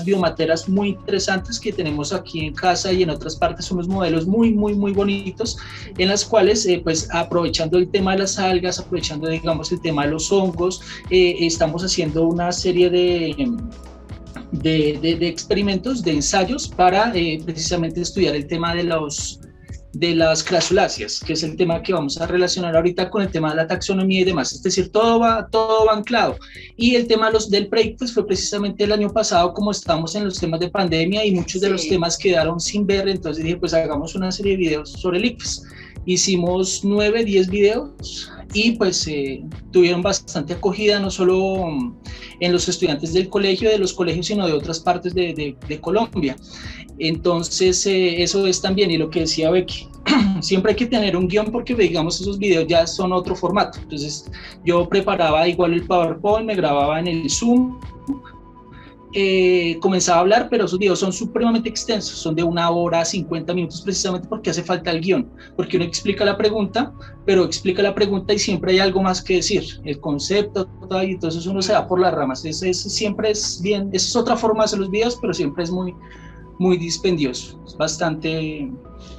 biomateras muy interesantes que tenemos aquí en casa y en otras partes, unos modelos muy bonitos, en las cuales pues aprovechando el tema de las algas, aprovechando, digamos, el tema de los hongos, estamos haciendo una serie de experimentos, de ensayos para precisamente estudiar el tema de las crasuláceas, que es el tema que vamos a relacionar ahorita con el tema de la taxonomía y demás. Es decir, todo va anclado. Y el tema del PREIC pues fue precisamente el año pasado, como estamos en los temas de pandemia y muchos de los temas quedaron sin ver, entonces dije, pues hagamos una serie de videos sobre el ICFES. Hicimos 9, 10 videos y pues tuvieron bastante acogida, no solo en los estudiantes de los colegios, sino de otras partes de Colombia. Entonces eso es también, y lo que decía Becky, siempre hay que tener un guión porque, digamos, esos videos ya son otro formato. Entonces yo preparaba igual el PowerPoint, me grababa en el Zoom, comenzaba a hablar, pero esos videos son supremamente extensos, son de 1 hora, 50 minutos, precisamente porque hace falta el guión, porque uno explica la pregunta, y siempre hay algo más que decir, el concepto, y entonces uno se va por las ramas. Siempre es bien, esa es otra forma de hacer los videos, pero siempre es muy dispendioso, es bastante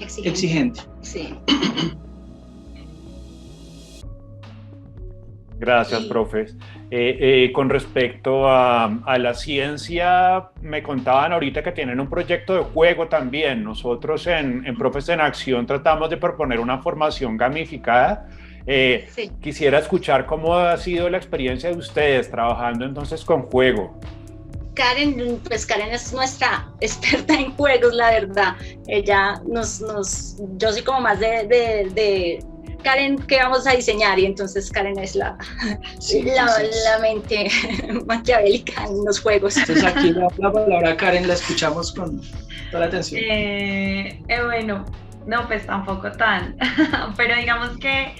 exigente. Sí. Gracias, profes. Con respecto a la ciencia, me contaban ahorita que tienen un proyecto de juego también. Nosotros en Profes en Acción tratamos de proponer una formación gamificada. Sí. Quisiera escuchar cómo ha sido la experiencia de ustedes trabajando entonces con juego. Karen es nuestra experta en juegos, la verdad. Ella yo soy como más de Karen, ¿qué vamos a diseñar? Y entonces Karen es la mente maquiavélica en los juegos. Entonces aquí la palabra Karen la escuchamos con toda la atención. Bueno, no, pues tampoco tan, pero digamos que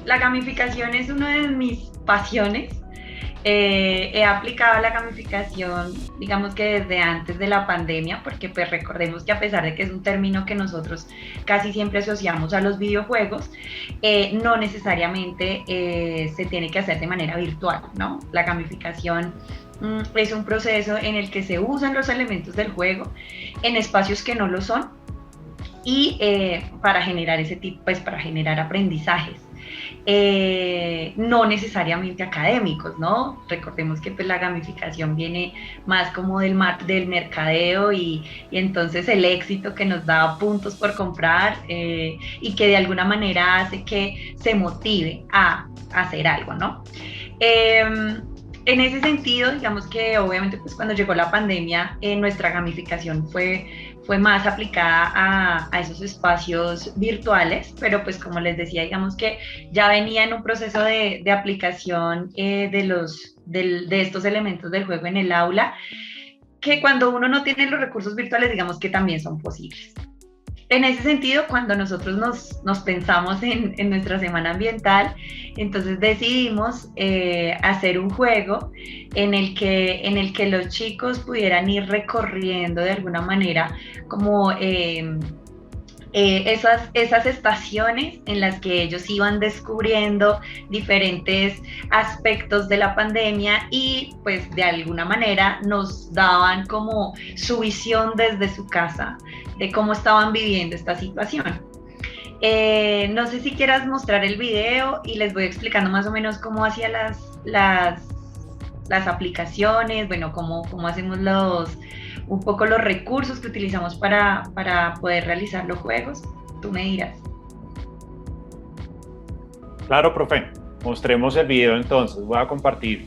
la gamificación es una de mis pasiones. He aplicado la gamificación, digamos que desde antes de la pandemia, porque pues recordemos que a pesar de que es un término que nosotros casi siempre asociamos a los videojuegos, no necesariamente se tiene que hacer de manera virtual, ¿no? La gamificación es un proceso en el que se usan los elementos del juego en espacios que no lo son y para generar ese tipo, pues para generar aprendizajes. No necesariamente académicos, ¿no? Recordemos que pues, la gamificación viene más como del mercadeo y entonces el éxito que nos da puntos por comprar y que de alguna manera hace que se motive a hacer algo, ¿no? En ese sentido, digamos que obviamente pues cuando llegó la pandemia, nuestra gamificación fue más aplicada a esos espacios virtuales, pero pues como les decía, digamos que ya venía en un proceso de aplicación de estos elementos del juego en el aula, que cuando uno no tiene los recursos virtuales, digamos que también son posibles. En ese sentido, cuando nosotros nos pensamos en nuestra semana ambiental, entonces decidimos hacer un juego en el que los chicos pudieran ir recorriendo de alguna manera como esas estaciones en las que ellos iban descubriendo diferentes aspectos de la pandemia y pues de alguna manera nos daban como su visión desde su casa de cómo estaban viviendo esta situación. No sé si quieras mostrar el video y les voy explicando más o menos cómo hacía las aplicaciones, bueno, cómo hacemos un poco los recursos que utilizamos para poder realizar los juegos. Tú me dirás. Claro, profe. Mostremos el video entonces. Voy a compartir.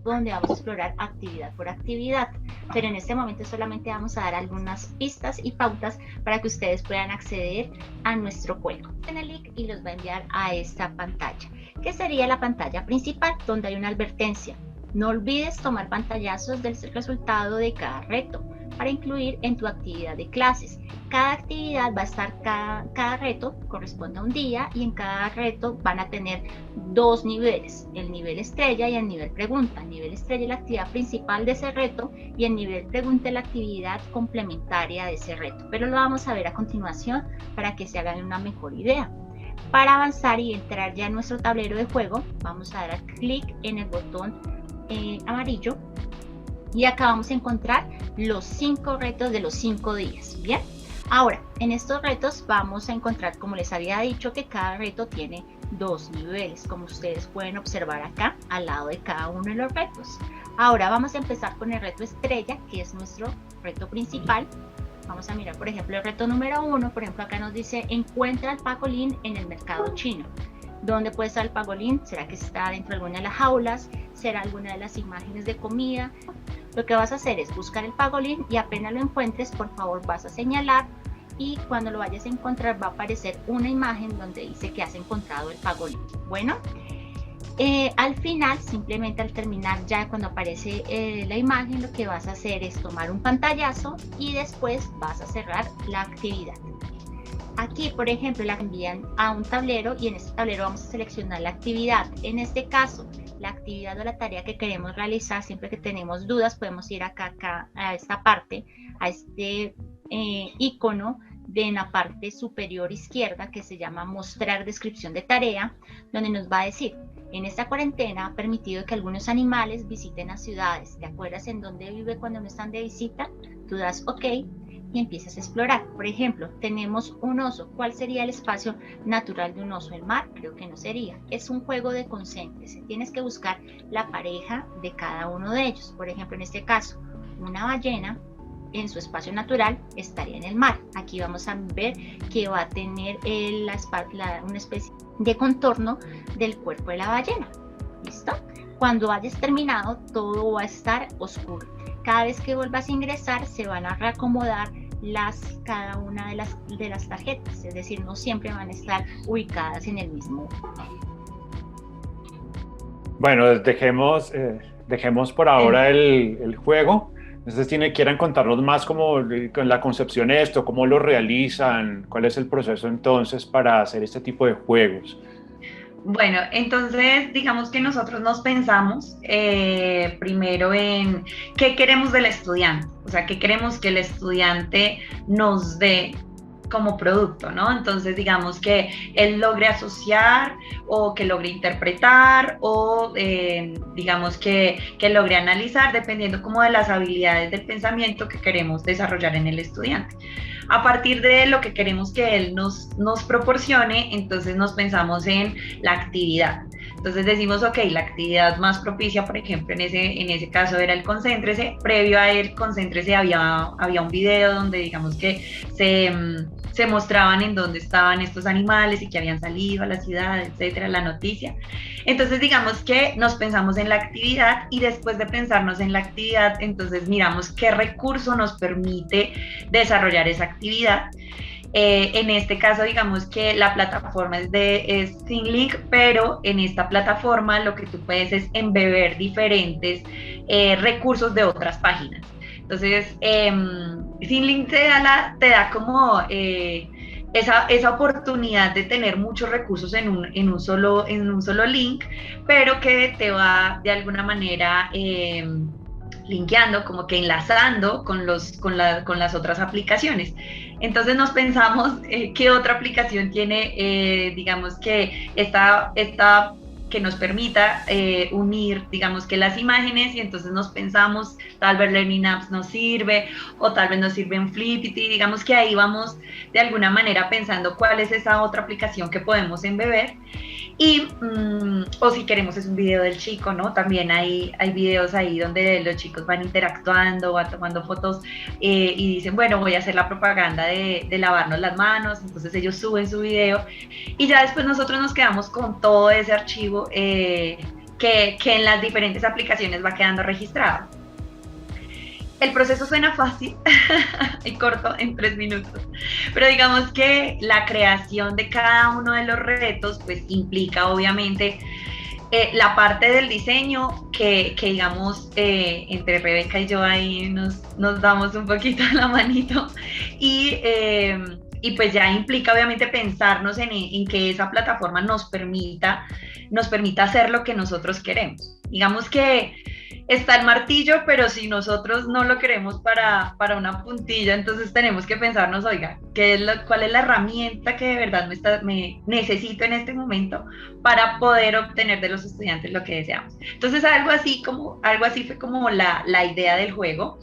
Donde vamos a explorar actividad por actividad, pero en este momento solamente vamos a dar algunas pistas y pautas para que ustedes puedan acceder a nuestro juego. En el link y los va a enviar a esta pantalla, que sería la pantalla principal, donde hay una advertencia. No olvides tomar pantallazos del resultado de cada reto para incluir en tu actividad de clases. Cada actividad va a estar, cada reto corresponde a un día y en cada reto van a tener dos niveles, el nivel estrella y el nivel pregunta. El nivel estrella es la actividad principal de ese reto y el nivel pregunta es la actividad complementaria de ese reto, pero lo vamos a ver a continuación para que se hagan una mejor idea. Para avanzar y entrar ya en nuestro tablero de juego, vamos a dar clic en el botón amarillo y acá vamos a encontrar los 5 retos de los 5 días. Bien, ahora en estos retos vamos a encontrar, como les había dicho, que cada reto tiene dos niveles, como ustedes pueden observar acá al lado de cada uno de los retos. Ahora vamos a empezar con el reto estrella, que es nuestro reto principal. Vamos a mirar, por ejemplo, el reto número 1. Por ejemplo, acá nos dice: encuentra el pangolín en el mercado chino. ¿Dónde puede estar el pangolín? ¿Será que está dentro de alguna de las jaulas? ¿Será alguna de las imágenes de comida? Lo que vas a hacer es buscar el pangolín y apenas lo encuentres, por favor, vas a señalar y cuando lo vayas a encontrar va a aparecer una imagen donde dice que has encontrado el pangolín. Bueno, al final, simplemente al terminar ya cuando aparece la imagen, lo que vas a hacer es tomar un pantallazo y después vas a cerrar la actividad. Aquí, por ejemplo, la envían a un tablero y en este tablero vamos a seleccionar la actividad. En este caso, la actividad o la tarea que queremos realizar, siempre que tenemos dudas, podemos ir acá a esta parte, a este icono de en la parte superior izquierda que se llama mostrar descripción de tarea, donde nos va a decir: en esta cuarentena ha permitido que algunos animales visiten las ciudades. ¿Te acuerdas en dónde vive cuando no están de visita? Tú das OK y empiezas a explorar. Por ejemplo, tenemos un oso. ¿Cuál sería el espacio natural de un oso? ¿El mar? Creo que no sería. Es un juego de concéntrese. Tienes que buscar la pareja de cada uno de ellos. Por ejemplo, en este caso, una ballena en su espacio natural estaría en el mar. Aquí vamos a ver que va a tener una especie de contorno del cuerpo de la ballena. ¿Listo? Cuando hayas terminado, todo va a estar oscuro. Cada vez que vuelvas a ingresar, se van a reacomodar cada una de las tarjetas, es decir, no siempre van a estar ubicadas en el mismo. Bueno, dejemos por ahora el juego. Entonces, quieran contarnos más como con la concepción de esto, cómo lo realizan, cuál es el proceso entonces para hacer este tipo de juegos. Bueno, entonces digamos que nosotros nos pensamos primero en qué queremos del estudiante, o sea, qué queremos que el estudiante nos dé como producto, ¿no? Entonces digamos que él logre asociar o que logre interpretar o digamos que logre analizar dependiendo como de las habilidades del pensamiento que queremos desarrollar en el estudiante. A partir de lo que queremos que él nos proporcione, entonces nos pensamos en la actividad. Entonces decimos, ok, la actividad más propicia, por ejemplo, en ese caso era el concéntrese. Previo a el concéntrese había un video donde digamos que se mostraban en dónde estaban estos animales y que habían salido a la ciudad, etcétera, la noticia. Entonces digamos que nos pensamos en la actividad y después de pensarnos en la actividad, entonces miramos qué recurso nos permite desarrollar esa actividad. En este caso, digamos que la plataforma es ThinkLink, pero en esta plataforma lo que tú puedes es embeber diferentes recursos de otras páginas. Entonces, ThinkLink te da como esa oportunidad de tener muchos recursos en un solo link, pero que te va de alguna manera linkeando, como que enlazando con las otras aplicaciones. Entonces nos pensamos qué otra aplicación tiene, digamos que esta que nos permita unir, digamos que las imágenes, y entonces nos pensamos, tal vez Learning Apps nos sirve, o tal vez nos sirve en Flippity, digamos que ahí vamos de alguna manera pensando cuál es esa otra aplicación que podemos embeber, y, o si queremos es un video del chico, ¿no? También hay videos ahí donde los chicos van interactuando, van tomando fotos y dicen, bueno, voy a hacer la propaganda de lavarnos las manos, entonces ellos suben su video, y ya después nosotros nos quedamos con todo ese archivo que en las diferentes aplicaciones va quedando registrado. El proceso suena fácil y corto en 3 minutos, pero digamos que la creación de cada uno de los retos pues implica obviamente la parte del diseño que digamos entre Rebeca y yo ahí nos damos un poquito la manito y pues ya implica obviamente pensarnos en que esa plataforma nos permita hacer lo que nosotros queremos. Digamos que está el martillo, pero si nosotros no lo queremos para una puntilla, entonces tenemos que pensarnos, oiga, ¿cuál es la herramienta que de verdad me necesito en este momento para poder obtener de los estudiantes lo que deseamos? Entonces algo así fue como la idea del juego.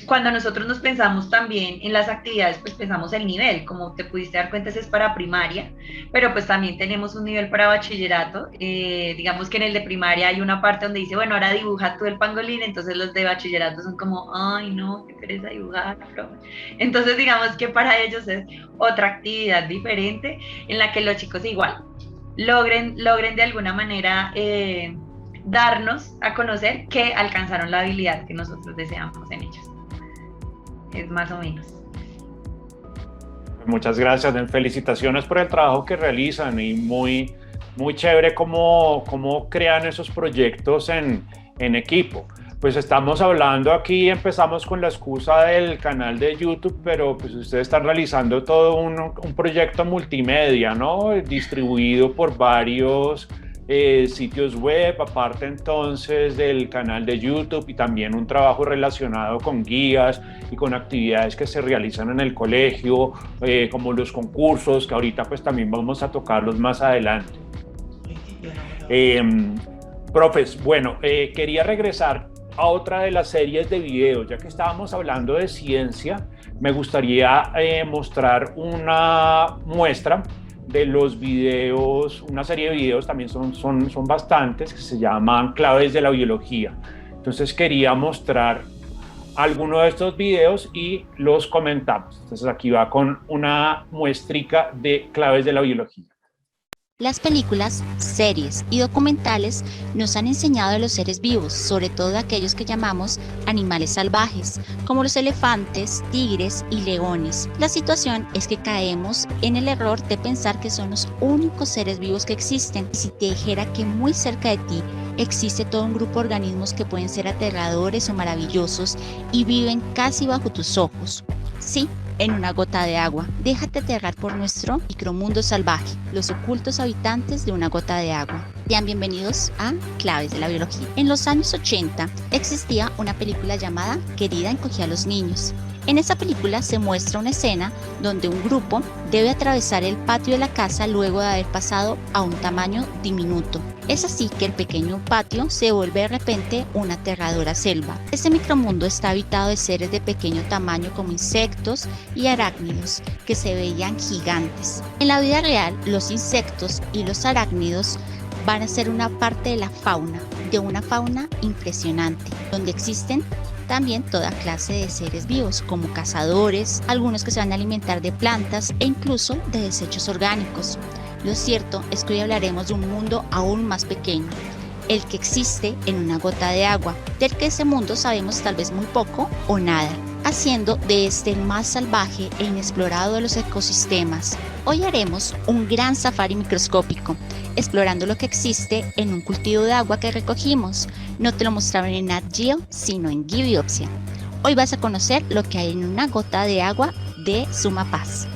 Cuando nosotros nos pensamos también en las actividades, pues pensamos el nivel, como te pudiste dar cuenta, ese es para primaria, pero pues también tenemos un nivel para bachillerato. Digamos que en el de primaria hay una parte donde dice, bueno, ahora dibuja tú el pangolín, entonces los de bachillerato son como, ay no, qué pereza dibujar, profe. Entonces digamos que para ellos es otra actividad diferente en la que los chicos igual logren de alguna manera darnos a conocer que alcanzaron la habilidad que nosotros deseamos en ellos. Es más o menos. Muchas gracias, felicitaciones por el trabajo que realizan y muy chévere cómo crean esos proyectos en equipo. Pues estamos hablando aquí, empezamos con la excusa del canal de YouTube, pero pues ustedes están realizando todo un proyecto multimedia, ¿no? Distribuido por varios sitios web, aparte entonces del canal de YouTube, y también un trabajo relacionado con guías y con actividades que se realizan en el colegio, como los concursos, que ahorita pues también vamos a tocarlos más adelante. Profes, bueno, quería regresar a otra de las series de videos, ya que estábamos hablando de ciencia, me gustaría mostrar una muestra de los videos, una serie de videos, también son bastantes, que se llaman Claves de la Biología. Entonces quería mostrar alguno de estos videos y los comentamos. Entonces aquí va con una muestrica de Claves de la Biología. Las películas, series y documentales nos han enseñado de los seres vivos, sobre todo de aquellos que llamamos animales salvajes, como los elefantes, tigres y leones. La situación es que caemos en el error de pensar que son los únicos seres vivos que existen. Y si te dijera que muy cerca de ti existe todo un grupo de organismos que pueden ser aterradores o maravillosos y viven casi bajo tus ojos. Sí, en una gota de agua. Déjate aterrar por nuestro micromundo salvaje, los ocultos habitantes de una gota de agua. Sean bienvenidos a Claves de la Biología. En los años 80 existía una película llamada Querida encogí a los niños. En esa película se muestra una escena donde un grupo debe atravesar el patio de la casa luego de haber pasado a un tamaño diminuto. Es así que el pequeño patio se vuelve de repente una aterradora selva. Este micromundo está habitado de seres de pequeño tamaño como insectos y arácnidos que se veían gigantes. En la vida real, los insectos y los arácnidos van a ser una parte de la fauna, de una fauna impresionante, donde existen también toda clase de seres vivos, como cazadores, algunos que se van a alimentar de plantas e incluso de desechos orgánicos. Lo cierto es que hoy hablaremos de un mundo aún más pequeño, el que existe en una gota de agua, del que ese mundo sabemos tal vez muy poco o nada, haciendo de este el más salvaje e inexplorado de los ecosistemas. Hoy haremos un gran safari microscópico, explorando lo que existe en un cultivo de agua que recogimos. No te lo mostraron en Nat Geo, sino en Gibiopsia. Hoy vas a conocer lo que hay en una gota de agua de Sumapaz.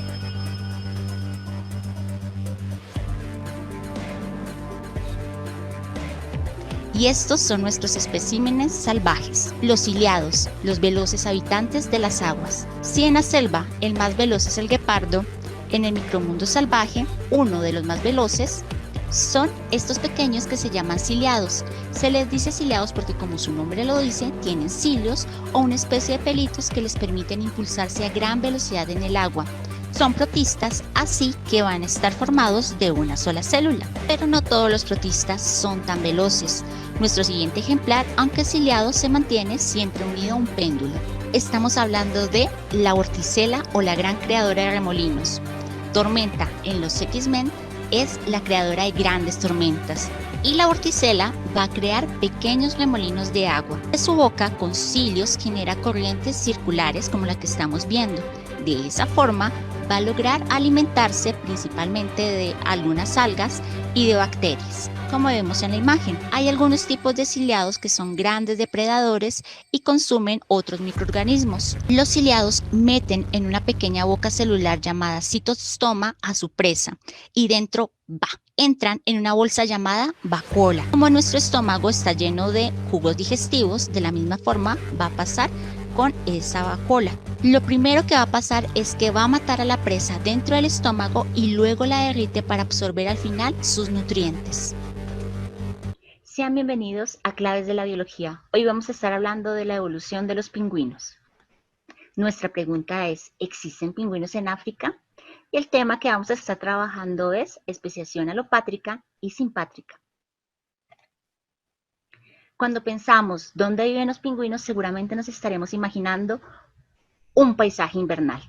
Y estos son nuestros especímenes salvajes, los ciliados, los veloces habitantes de las aguas. Si en la selva el más veloz es el guepardo, en el micromundo salvaje, uno de los más veloces son estos pequeños que se llaman ciliados. Se les dice ciliados porque, como su nombre lo dice, tienen cilios o una especie de pelitos que les permiten impulsarse a gran velocidad en el agua. Son protistas, así que van a estar formados de una sola célula. Pero no todos los protistas son tan veloces. Nuestro siguiente ejemplar, aunque ciliado, se mantiene siempre unido a un péndulo. Estamos hablando de la Vorticella o la gran creadora de remolinos. Tormenta en los X-Men es la creadora de grandes tormentas, y la Vorticella va a crear pequeños remolinos de agua. De su boca, con cilios, genera corrientes circulares como la que estamos viendo. De esa forma, va a lograr alimentarse principalmente de algunas algas y de bacterias, como vemos en la imagen. Hay algunos tipos de ciliados que son grandes depredadores y consumen otros microorganismos. Los ciliados meten en una pequeña boca celular llamada citostoma a su presa y dentro entran en una bolsa llamada vacuola. Como nuestro estómago está lleno de jugos digestivos, de la misma forma va a pasar con esa vacuola. Lo primero que va a pasar es que va a matar a la presa dentro del estómago y luego la derrite para absorber al final sus nutrientes. Sean bienvenidos a Claves de la Biología. Hoy vamos a estar hablando de la evolución de los pingüinos. Nuestra pregunta es, ¿existen pingüinos en África? Y el tema que vamos a estar trabajando es especiación alopátrica y simpátrica. Cuando pensamos dónde viven los pingüinos, seguramente nos estaremos imaginando un paisaje invernal.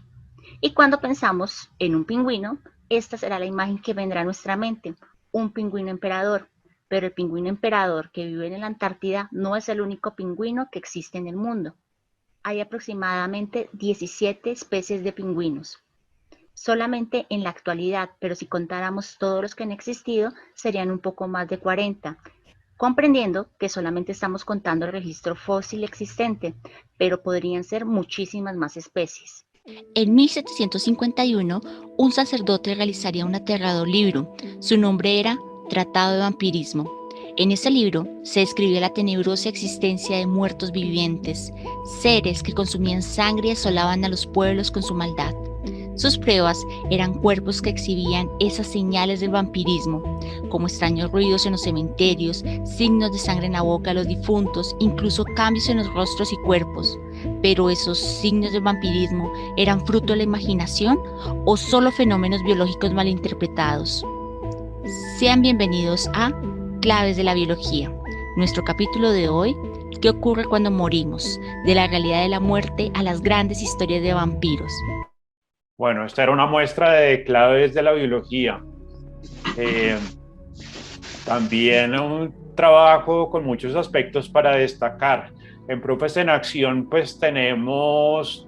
Y cuando pensamos en un pingüino, esta será la imagen que vendrá a nuestra mente, un pingüino emperador. Pero el pingüino emperador que vive en la Antártida no es el único pingüino que existe en el mundo. Hay aproximadamente 17 especies de pingüinos. Solamente en la actualidad, pero si contáramos todos los que han existido, serían un poco más de 40. Comprendiendo que solamente estamos contando el registro fósil existente, pero podrían ser muchísimas más especies. En 1751, un sacerdote realizaría un aterrador libro. Su nombre era Tratado de Vampirismo. En ese libro se describía la tenebrosa existencia de muertos vivientes, seres que consumían sangre y asolaban a los pueblos con su maldad. Sus pruebas eran cuerpos que exhibían esas señales del vampirismo, como extraños ruidos en los cementerios, signos de sangre en la boca de los difuntos, incluso cambios en los rostros y cuerpos. Pero esos signos del vampirismo ¿eran fruto de la imaginación o solo fenómenos biológicos malinterpretados? Sean bienvenidos a Claves de la Biología. Nuestro capítulo de hoy, ¿qué ocurre cuando morimos? De la realidad de la muerte a las grandes historias de vampiros. Bueno, esta era una muestra de Claves de la Biología. También un trabajo con muchos aspectos para destacar. En Profes en Acción pues tenemos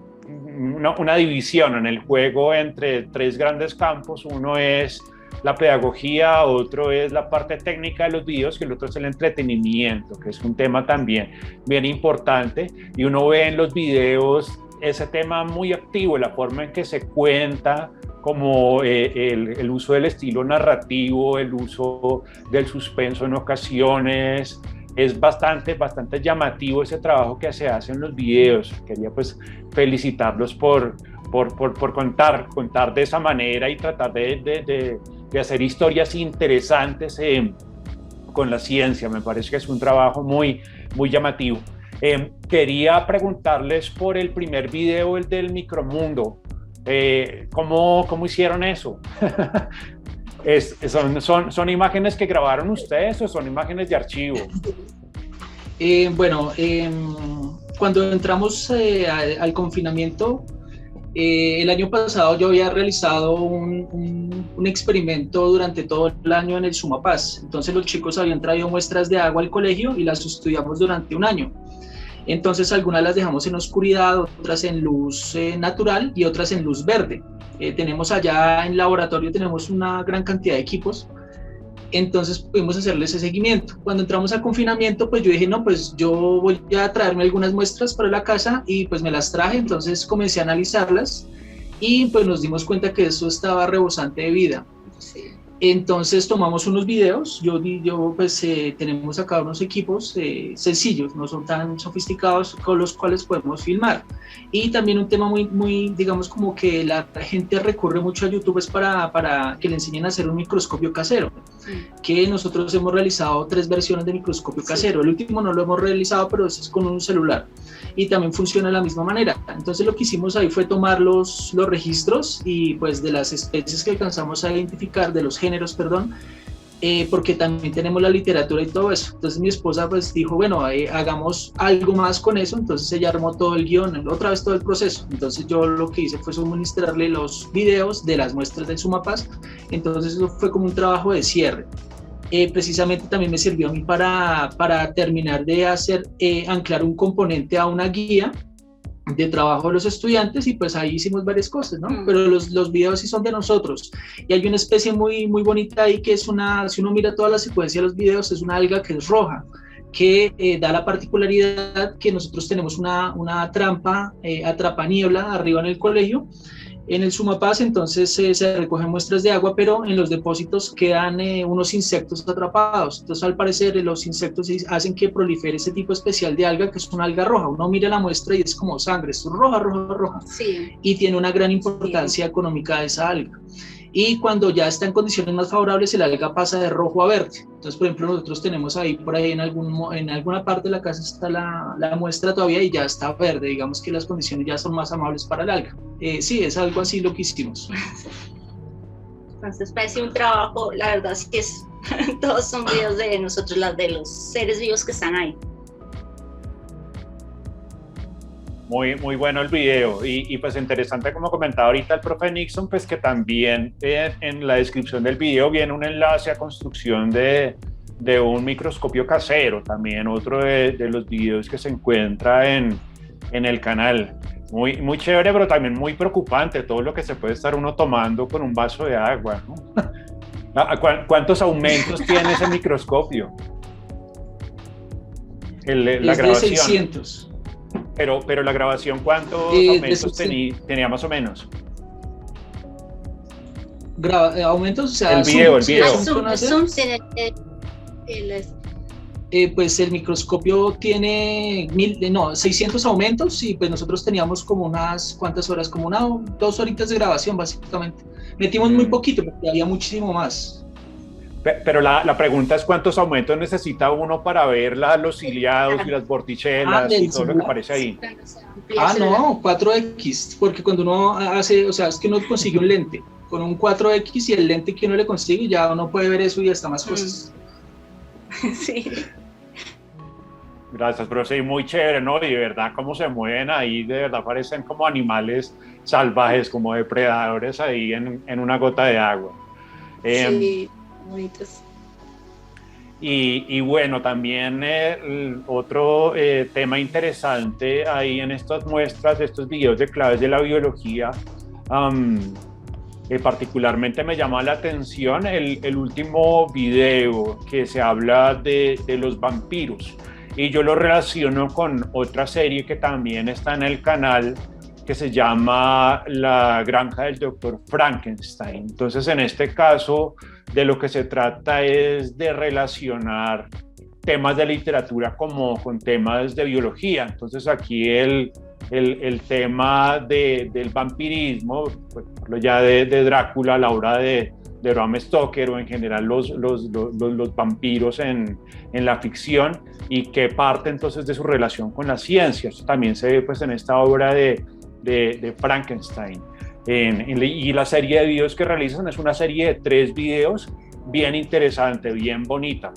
una división en el juego entre tres grandes campos. Uno es la pedagogía, otro es la parte técnica de los videos y el otro es el entretenimiento, que es un tema también bien importante, y uno ve en los videos ese tema muy activo, la forma en que se cuenta, como el uso del estilo narrativo, el uso del suspenso en ocasiones. Es bastante llamativo ese trabajo que se hace en los videos. Quería pues felicitarlos por contar de esa manera y tratar de hacer historias interesantes con la ciencia. Me parece que es un trabajo muy llamativo. Quería preguntarles por el primer video, el del micromundo. ¿Cómo hicieron eso? ¿Son imágenes que grabaron ustedes o son imágenes de archivo? Bueno, cuando entramos al confinamiento, el año pasado yo había realizado un experimento durante todo el año en el Sumapaz. Entonces los chicos habían traído muestras de agua al colegio y las estudiamos durante un año. Entonces algunas las dejamos en oscuridad, otras en luz natural y otras en luz verde. Tenemos allá en laboratorio, tenemos una gran cantidad de equipos, entonces pudimos hacerles ese seguimiento. Cuando entramos a confinamiento, pues yo dije, no, pues yo voy a traerme algunas muestras para la casa, y pues me las traje. Entonces comencé a analizarlas y pues nos dimos cuenta que eso estaba rebosante de vida. Sí. Entonces tomamos unos videos. Yo pues tenemos acá unos equipos sencillos, no son tan sofisticados, con los cuales podemos filmar. Y también un tema muy digamos, como que la gente recurre mucho a YouTube es para que le enseñen a hacer un microscopio casero, que nosotros hemos realizado 3 versiones de microscopio casero. El último no lo hemos realizado, pero ese es con un celular y también funciona de la misma manera. Entonces lo que hicimos ahí fue tomar los registros y pues de las especies que alcanzamos a identificar, de los géneros, perdón, porque también tenemos la literatura y todo eso. Entonces mi esposa pues dijo, bueno, hagamos algo más con eso. Entonces ella armó todo el guión, otra vez todo el proceso. Entonces yo lo que hice fue suministrarle los videos de las muestras del Sumapaz. Entonces eso fue como un trabajo de cierre. Precisamente también me sirvió a mí para terminar de anclar un componente a una guía de trabajo de los estudiantes, y pues ahí hicimos varias cosas, ¿no? Pero los videos sí son de nosotros, y hay una especie muy bonita ahí que es si uno mira toda la secuencia de los videos, es una alga que es roja, que da la particularidad que nosotros tenemos una trampa atrapaniebla arriba en el colegio, en el Sumapaz. Entonces se recogen muestras de agua, pero en los depósitos quedan unos insectos atrapados. Entonces al parecer los insectos hacen que prolifere ese tipo especial de alga, que es una alga roja. Uno mira la muestra y es como sangre, es roja. Sí. Y tiene una gran importancia económica esa alga. Y cuando ya está en condiciones más favorables, el alga pasa de rojo a verde. Entonces, por ejemplo, nosotros tenemos ahí, por ahí en alguna parte de la casa está la muestra todavía y ya está verde. Digamos que las condiciones ya son más amables para el alga. Sí, es algo así lo que hicimos. Entonces parece un trabajo, la verdad es que todos son videos de nosotros, de los seres vivos que están ahí. Muy bueno el video, y pues interesante, como comentaba ahorita el profe Nixon, pues que también en la descripción del video viene un enlace a construcción de un microscopio casero, también otro de los videos que se encuentra en el canal. Muy chévere, pero también muy preocupante todo lo que se puede estar uno tomando con un vaso de agua, ¿no? ¿Cuántos aumentos tiene ese microscopio? La grabación. De 600. Pero la grabación, ¿cuántos aumentos tenía más o menos? Aumentos, o sea, el video. Pues el microscopio tiene 600 aumentos, y pues nosotros teníamos como unas cuantas horas, como 2 horitas de grabación básicamente. Metimos muy poquito porque había muchísimo más. Pero la pregunta es, ¿cuántos aumentos necesita uno para ver los ciliados y las vorticelas y todo lo que aparece ahí? No, 4X, porque cuando uno hace, o sea, es que uno consigue un lente con un 4X, y el lente que uno le consigue ya uno puede ver eso y hasta más cosas. Sí. Gracias, profe, muy chévere, ¿no? Y de verdad, cómo se mueven ahí, de verdad parecen como animales salvajes, como depredadores ahí en una gota de agua. Sí, bonitos. Y bueno, también otro tema interesante ahí en estas muestras, de estos videos de claves de la biología, particularmente me llama la atención el último video que se habla de los vampiros, y yo lo relaciono con otra serie que también está en el canal, que se llama La Granja del Dr. Frankenstein. Entonces, en este caso, de lo que se trata es de relacionar temas de literatura como con temas de biología. Entonces, aquí el tema del vampirismo, pues, ya de Drácula, la obra de Bram Stoker, o en general los vampiros en la ficción, y que parte entonces de su relación con la ciencia. Esto también se ve pues en esta obra de Frankenstein. Y la serie de videos que realizan es una serie de 3 videos bien interesante, bien bonita.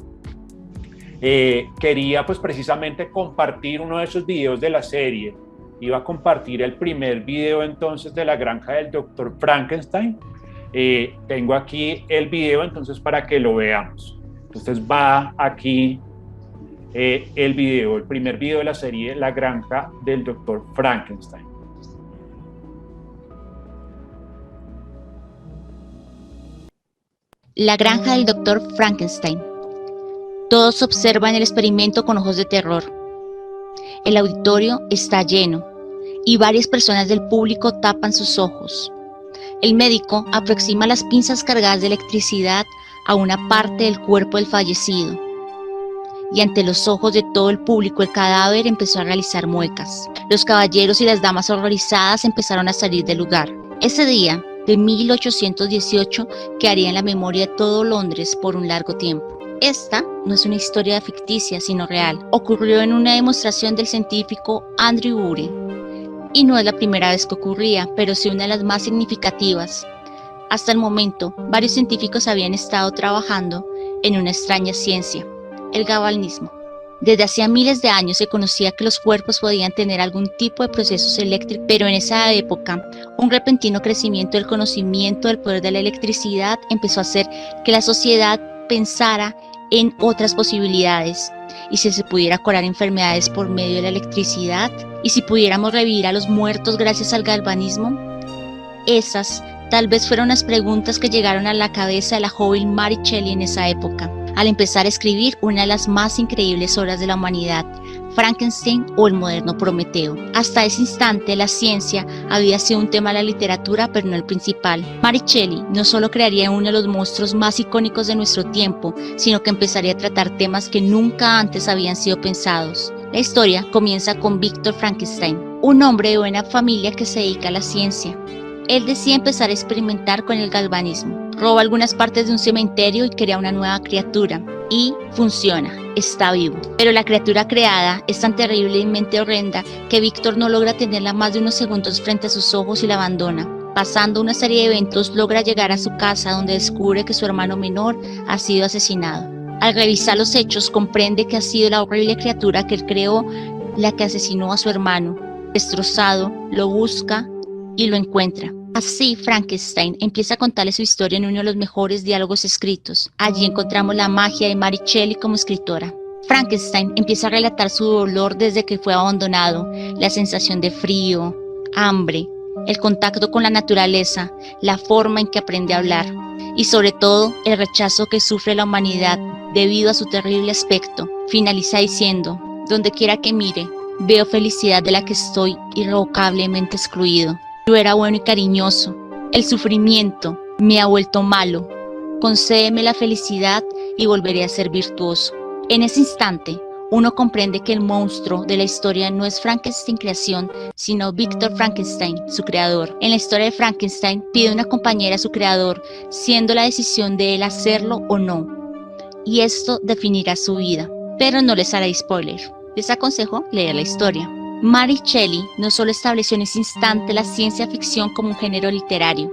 Quería pues precisamente compartir uno de esos videos de la serie. Iba a compartir el primer video entonces de La Granja del Dr. Frankenstein. Tengo aquí el video entonces para que lo veamos. Entonces va aquí el video, el primer video de la serie La Granja del Dr. Frankenstein. La granja del Dr. Frankenstein. Todos observan el experimento con ojos de terror. El auditorio está lleno y varias personas del público tapan sus ojos. El médico aproxima las pinzas cargadas de electricidad a una parte del cuerpo del fallecido, y ante los ojos de todo el público el cadáver empezó a realizar muecas. Los caballeros y las damas horrorizadas empezaron a salir del lugar. Ese día de 1818 quedaría en la memoria de todo Londres por un largo tiempo. Esta no es una historia ficticia, sino real. Ocurrió en una demostración del científico Andrew Urey, y no es la primera vez que ocurría, pero sí una de las más significativas. Hasta el momento, varios científicos habían estado trabajando en una extraña ciencia, el galvanismo. Desde hacía miles de años se conocía que los cuerpos podían tener algún tipo de procesos eléctricos, pero en esa época, un repentino crecimiento del conocimiento del poder de la electricidad empezó a hacer que la sociedad pensara en otras posibilidades. Y si se pudiera curar enfermedades por medio de la electricidad, y si pudiéramos revivir a los muertos gracias al galvanismo, esas tal vez fueron las preguntas que llegaron a la cabeza de la joven Mary Shelley en esa época, al empezar a escribir una de las más increíbles obras de la humanidad, Frankenstein o el moderno Prometeo. Hasta ese instante la ciencia había sido un tema de la literatura, pero no el principal. Mary Shelley no solo crearía uno de los monstruos más icónicos de nuestro tiempo, sino que empezaría a tratar temas que nunca antes habían sido pensados. La historia comienza con Victor Frankenstein, un hombre de buena familia que se dedica a la ciencia. Él decide empezar a experimentar con el galvanismo. Roba algunas partes de un cementerio y crea una nueva criatura. Y funciona, está vivo. Pero la criatura creada es tan terriblemente horrenda que Víctor no logra tenerla más de unos segundos frente a sus ojos y la abandona. Pasando una serie de eventos, logra llegar a su casa, donde descubre que su hermano menor ha sido asesinado. Al revisar los hechos, comprende que ha sido la horrible criatura que él creó la que asesinó a su hermano. Destrozado, lo busca y lo encuentra. Así, Frankenstein empieza a contarle su historia en uno de los mejores diálogos escritos. Allí encontramos la magia de Mary Shelley como escritora. Frankenstein empieza a relatar su dolor desde que fue abandonado, la sensación de frío, hambre, el contacto con la naturaleza, la forma en que aprende a hablar y sobre todo el rechazo que sufre la humanidad debido a su terrible aspecto. Finaliza diciendo: donde quiera que mire, veo felicidad de la que estoy irrevocablemente excluido. Yo era bueno y cariñoso. El sufrimiento me ha vuelto malo. Concédeme la felicidad y volveré a ser virtuoso. En ese instante, uno comprende que el monstruo de la historia no es Frankenstein creación, sino Victor Frankenstein, su creador. En la historia de Frankenstein, pide una compañera a su creador, siendo la decisión de él hacerlo o no. Y esto definirá su vida. Pero no les haré spoiler. Les aconsejo leer la historia. Mary Shelley no solo estableció en ese instante la ciencia ficción como un género literario,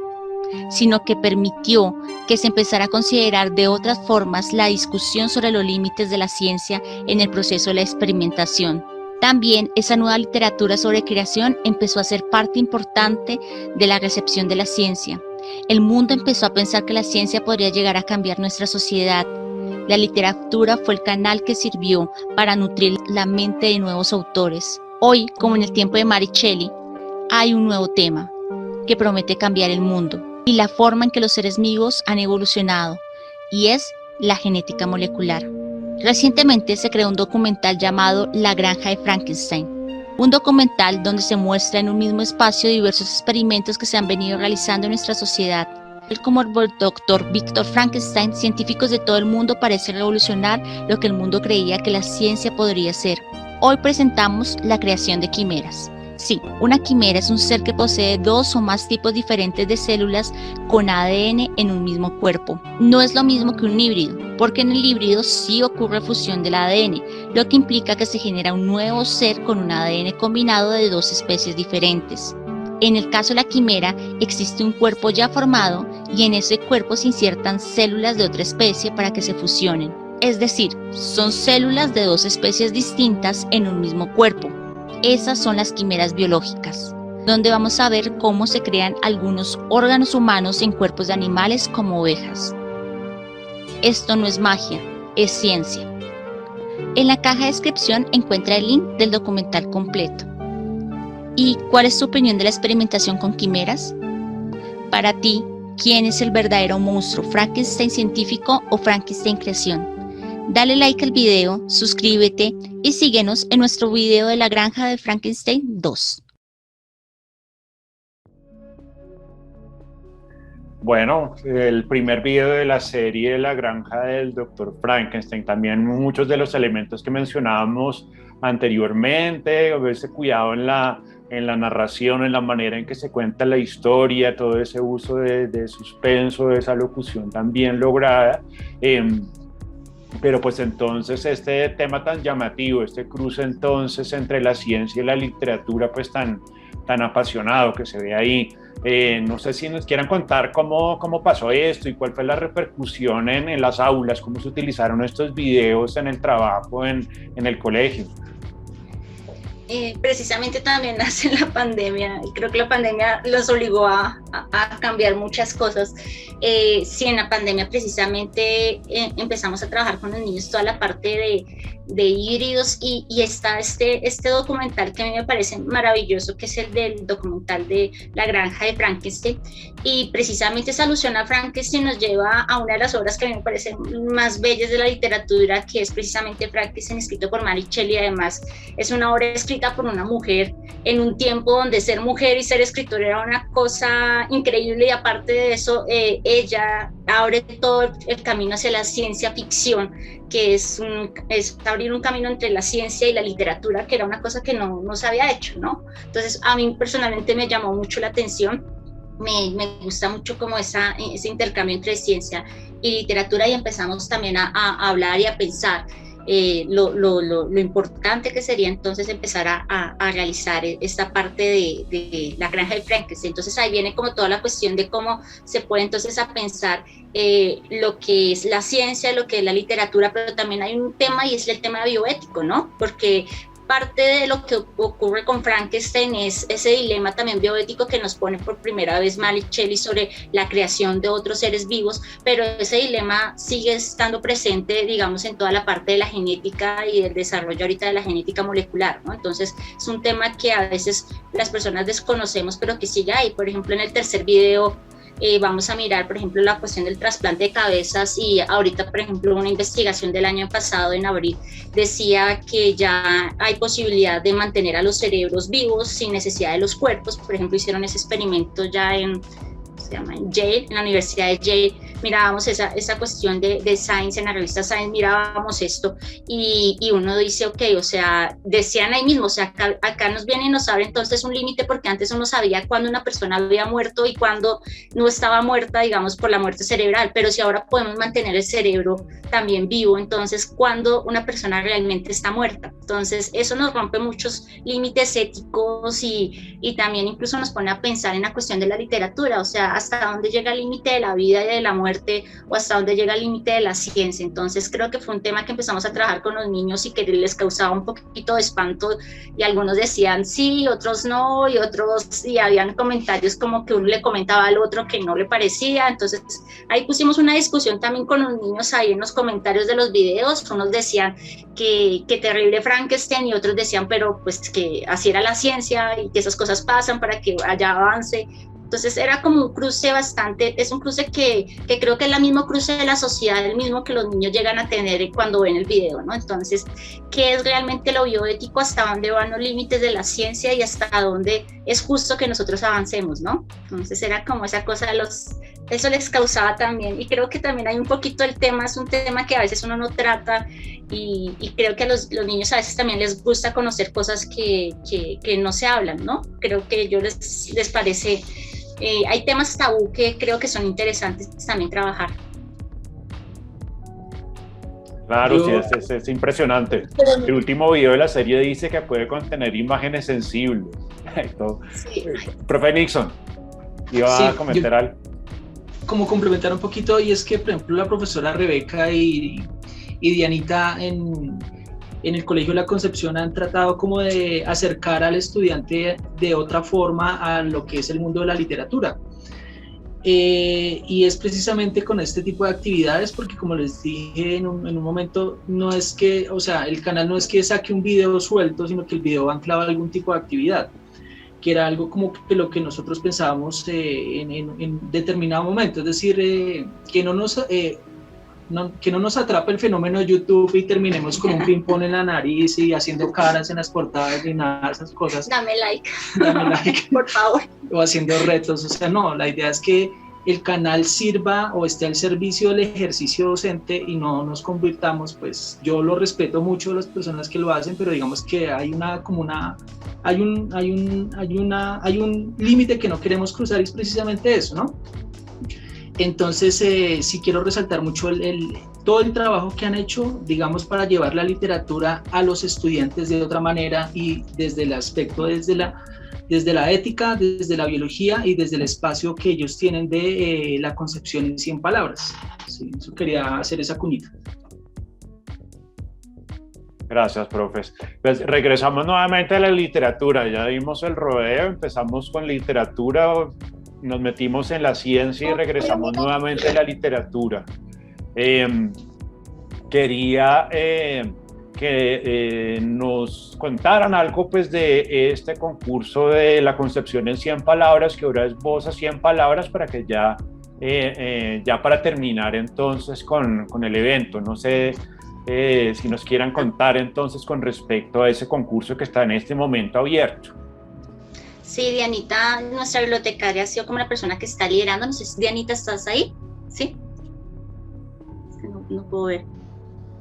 sino que permitió que se empezara a considerar de otras formas la discusión sobre los límites de la ciencia en el proceso de la experimentación. También esa nueva literatura sobre creación empezó a ser parte importante de la recepción de la ciencia, el mundo empezó a pensar que la ciencia podría llegar a cambiar nuestra sociedad. La literatura fue el canal que sirvió para nutrir la mente de nuevos autores. Hoy, como en el tiempo de Mary Shelley, hay un nuevo tema que promete cambiar el mundo y la forma en que los seres vivos han evolucionado, y es la genética molecular. Recientemente se creó un documental llamado La Granja de Frankenstein, un documental donde se muestra en un mismo espacio diversos experimentos que se han venido realizando en nuestra sociedad. Como el doctor Víctor Frankenstein, científicos de todo el mundo parecen revolucionar lo que el mundo creía que la ciencia podría ser. Hoy presentamos la creación de quimeras. Sí, una quimera es un ser que posee 2 o más tipos diferentes de células con ADN en un mismo cuerpo. No es lo mismo que un híbrido, porque en el híbrido sí ocurre fusión del ADN, lo que implica que se genera un nuevo ser con un ADN combinado de 2 especies diferentes. En el caso de la quimera, existe un cuerpo ya formado y en ese cuerpo se insertan células de otra especie para que se fusionen. Es decir, son células de 2 especies distintas en un mismo cuerpo. Esas son las quimeras biológicas, donde vamos a ver cómo se crean algunos órganos humanos en cuerpos de animales como ovejas. Esto no es magia, es ciencia. En la caja de descripción encuentra el link del documental completo. ¿Y cuál es tu opinión de la experimentación con quimeras? Para ti, ¿quién es el verdadero monstruo, Frankenstein científico o Frankenstein creación? Dale like al video, suscríbete y síguenos en nuestro video de la Granja de Frankenstein 2. Bueno, el primer video de la serie La Granja del Dr. Frankenstein, también muchos de los elementos que mencionábamos anteriormente, ese cuidado en la narración, en la manera en que se cuenta la historia, todo ese uso de suspenso, de esa locución tan bien lograda. Pero pues entonces este tema tan llamativo, este cruce entonces entre la ciencia y la literatura pues tan apasionado que se ve ahí. No sé si nos quieran contar cómo pasó esto y cuál fue la repercusión en las aulas, cómo se utilizaron estos videos en el trabajo, en el colegio. Precisamente también nace la pandemia, y creo que la pandemia los obligó a cambiar muchas cosas. Sí, en la pandemia precisamente empezamos a trabajar con los niños toda la parte de híbridos y está este documental que a mí me parece maravilloso, que es el del documental de La Granja de Frankenstein, y precisamente esa alusión a Frankenstein nos lleva a una de las obras que a mí me parecen más bellas de la literatura, que es precisamente Frankenstein, escrito por Mary Shelley. Además es una obra escrita por una mujer en un tiempo donde ser mujer y ser escritora era una cosa increíble, y aparte de eso ella abre todo el camino hacia la ciencia ficción, que es abrir un camino entre la ciencia y la literatura, que era una cosa que no se había hecho, ¿no? Entonces a mí personalmente me llamó mucho la atención. Me gusta mucho como ese intercambio entre ciencia y literatura, y empezamos también a hablar y a pensar lo importante que sería entonces empezar a realizar esta parte de la Granja de Frankenstein. Entonces ahí viene como toda la cuestión de cómo se puede entonces a pensar lo que es la ciencia, lo que es la literatura, pero también hay un tema, y es el tema bioético, ¿no? Porque parte de lo que ocurre con Frankenstein es ese dilema también bioético que nos pone por primera vez Mary Shelley sobre la creación de otros seres vivos, pero ese dilema sigue estando presente, digamos, en toda la parte de la genética y del desarrollo ahorita de la genética molecular, ¿no? Entonces es un tema que a veces las personas desconocemos, pero que sigue ahí. Por ejemplo, en el tercer video vamos a mirar, por ejemplo, la cuestión del trasplante de cabezas, y ahorita, por ejemplo, una investigación del año pasado, en abril, decía que ya hay posibilidad de mantener a los cerebros vivos sin necesidad de los cuerpos. Por ejemplo, hicieron ese experimento ya en Yale, en la Universidad de Yale. Mirábamos esa cuestión de Science, en la revista Science mirábamos esto, y uno dice, ok, o sea, decían ahí mismo, o sea, acá nos viene y nos abre entonces un límite, porque antes uno sabía cuándo una persona había muerto y cuándo no estaba muerta, digamos, por la muerte cerebral, pero si ahora podemos mantener el cerebro también vivo, entonces cuándo una persona realmente está muerta. Entonces eso nos rompe muchos límites éticos, y también incluso nos pone a pensar en la cuestión de la literatura, o sea, hasta dónde llega el límite de la vida y de la muerte, muerte o hasta dónde llega el límite de la ciencia. Entonces creo que fue un tema que empezamos a trabajar con los niños y que les causaba un poquito de espanto, y algunos decían sí, otros no, y habían comentarios como que uno le comentaba al otro que no le parecía. Entonces ahí pusimos una discusión también con los niños ahí en los comentarios de los videos. Unos decían que terrible Frankenstein, y otros decían pero pues que así era la ciencia y que esas cosas pasan para que haya avance. Entonces era como un cruce es un cruce que creo que es el mismo cruce de la sociedad, el mismo que los niños llegan a tener cuando ven el video, ¿no? Entonces, ¿qué es realmente lo bioético? ¿Hasta dónde van los límites de la ciencia y hasta dónde es justo que nosotros avancemos, ¿no? Entonces era como esa cosa eso les causaba también, y creo que también hay un poquito el tema, es un tema que a veces uno no trata, y creo que a los niños a veces también les gusta conocer cosas que no se hablan, ¿no? Creo que a ellos les parece... hay temas tabú que creo que son interesantes también trabajar. Claro, sí, es impresionante. El último video de la serie dice que puede contener imágenes sensibles. Sí. Profe Nixon, iba a comentar algo. Como complementar un poquito, y es que, por ejemplo, la profesora Rebeca y Dianita en el Colegio La Concepción han tratado como de acercar al estudiante de otra forma a lo que es el mundo de la literatura. Y es precisamente con este tipo de actividades, porque como les dije en un momento, no es que, o sea, el canal no es que saque un video suelto, sino que el video va anclado a algún tipo de actividad, que era algo como que lo que nosotros pensábamos en determinado momento, es decir, que no nos atrape el fenómeno de YouTube y terminemos con un ping-pong en la nariz y haciendo caras en las portadas y nada de esas cosas. Dame like, por favor. O haciendo retos, o sea, no, la idea es que el canal sirva o esté al servicio del ejercicio docente y no nos convirtamos, pues yo lo respeto mucho a las personas que lo hacen, pero digamos que hay un límite que no queremos cruzar, y es precisamente eso, ¿no? Entonces, sí quiero resaltar mucho todo el trabajo que han hecho, digamos, para llevar la literatura a los estudiantes de otra manera, y desde el aspecto, desde la ética, desde la biología y desde el espacio que ellos tienen de la concepción en 100 palabras. Sí, eso quería hacer esa cuñita. Gracias, profes. Pues regresamos nuevamente a la literatura. Ya dimos el rodeo, empezamos con literatura, nos metimos en la ciencia y regresamos nuevamente a la literatura. Quería que nos contaran algo pues de este concurso de la concepción en 100 palabras, que ahora es Voz a 100 palabras, para que ya para terminar entonces con el evento. No sé si nos quieran contar entonces con respecto a ese concurso que está en este momento abierto. Sí, Dianita, nuestra bibliotecaria, ha sido como la persona que está liderando. No sé si Dianita, ¿estás ahí? ¿Sí? No puedo ver.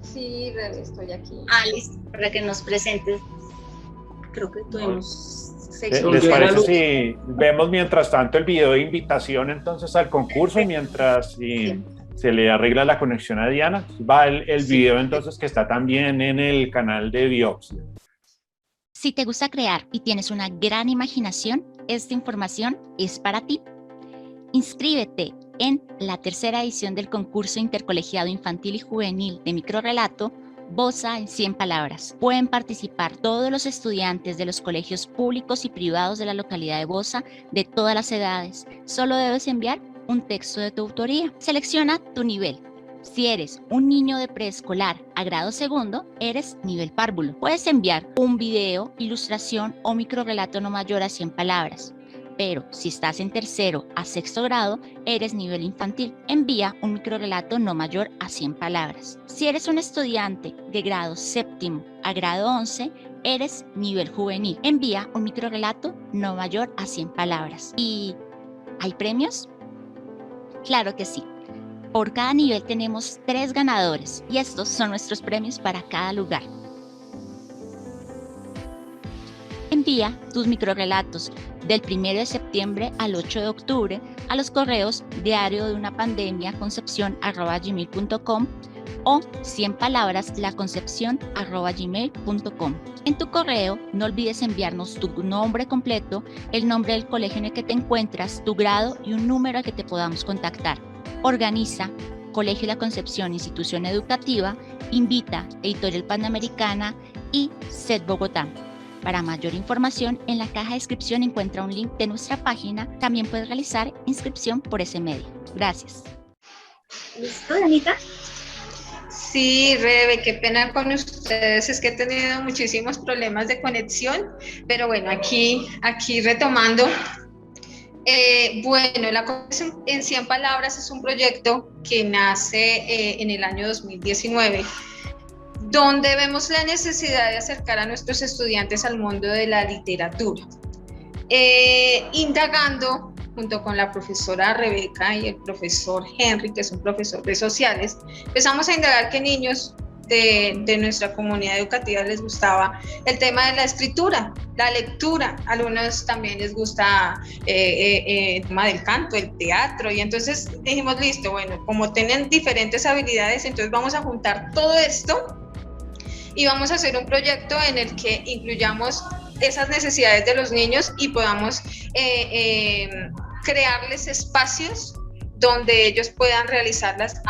Sí, Rebe, estoy aquí. Listo, para que nos presentes. Creo que tuvimos... ¿Les parece si vemos mientras tanto el video de invitación entonces al concurso, mientras se le arregla la conexión a Diana? Va el video entonces, que está también en el canal de Biopsia. Si te gusta crear y tienes una gran imaginación, esta información es para ti. Inscríbete en la tercera edición del concurso intercolegiado infantil y juvenil de microrrelato Voza en 100 palabras. Pueden participar todos los estudiantes de los colegios públicos y privados de la localidad de Bosa, de todas las edades. Solo debes enviar un texto de tu autoría. Selecciona tu nivel. Si eres un niño de preescolar a grado segundo, eres nivel párvulo. Puedes enviar un video, ilustración o microrrelato no mayor a 100 palabras. Pero si estás en tercero a sexto grado, eres nivel infantil. Envía un microrrelato no mayor a 100 palabras. Si eres un estudiante de grado séptimo a grado 11, eres nivel juvenil. Envía un microrrelato no mayor a 100 palabras. ¿Y hay premios? Claro que sí. Por cada nivel tenemos 3 ganadores y estos son nuestros premios para cada lugar. Envía tus microrrelatos del 1 de septiembre al 8 de octubre a los correos diariodeunaPandemia@concepcion@gmail.com o 100 palabras laconcepcion@gmail.com. En tu correo no olvides enviarnos tu nombre completo, el nombre del colegio en el que te encuentras, tu grado y un número al que te podamos contactar. Organiza Colegio La Concepción, institución educativa, invita Editorial Panamericana y SED Bogotá. Para mayor información, en la caja de descripción encuentra un link de nuestra página. También puedes realizar inscripción por ese medio. Gracias. ¿Listo, Danita? Sí, Rebe, qué pena con ustedes, es que he tenido muchísimos problemas de conexión, pero bueno, aquí retomando. Bueno, la Conexión en 100 Palabras es un proyecto que nace en el año 2019, donde vemos la necesidad de acercar a nuestros estudiantes al mundo de la literatura. Indagando junto con la profesora Rebeca y el profesor Henry, que es un profesor de sociales, empezamos a indagar que niños de nuestra comunidad educativa les gustaba el tema de la escritura, la lectura, a algunos también les gusta el tema del canto, el teatro, y entonces dijimos, listo, bueno, como tienen diferentes habilidades, entonces vamos a juntar todo esto y vamos a hacer un proyecto en el que incluyamos esas necesidades de los niños y podamos crearles espacios donde ellos puedan realizarlas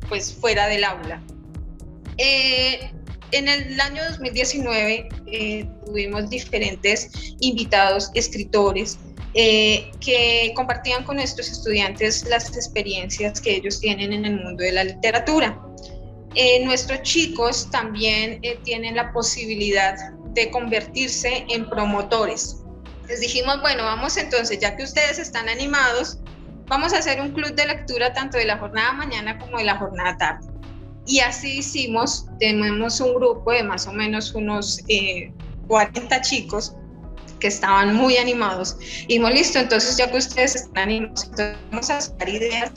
pues fuera del aula. En el año 2019 tuvimos diferentes invitados, escritores, que compartían con nuestros estudiantes las experiencias que ellos tienen en el mundo de la literatura. Nuestros chicos también tienen la posibilidad de convertirse en promotores. Les dijimos, bueno, vamos entonces, ya que ustedes están animados, vamos a hacer un club de lectura tanto de la jornada mañana como de la jornada tarde. Y así hicimos, tenemos un grupo de más o menos unos 40 chicos que estaban muy animados. Y dijimos, listo, entonces ya que ustedes están animados, entonces vamos a sacar ideas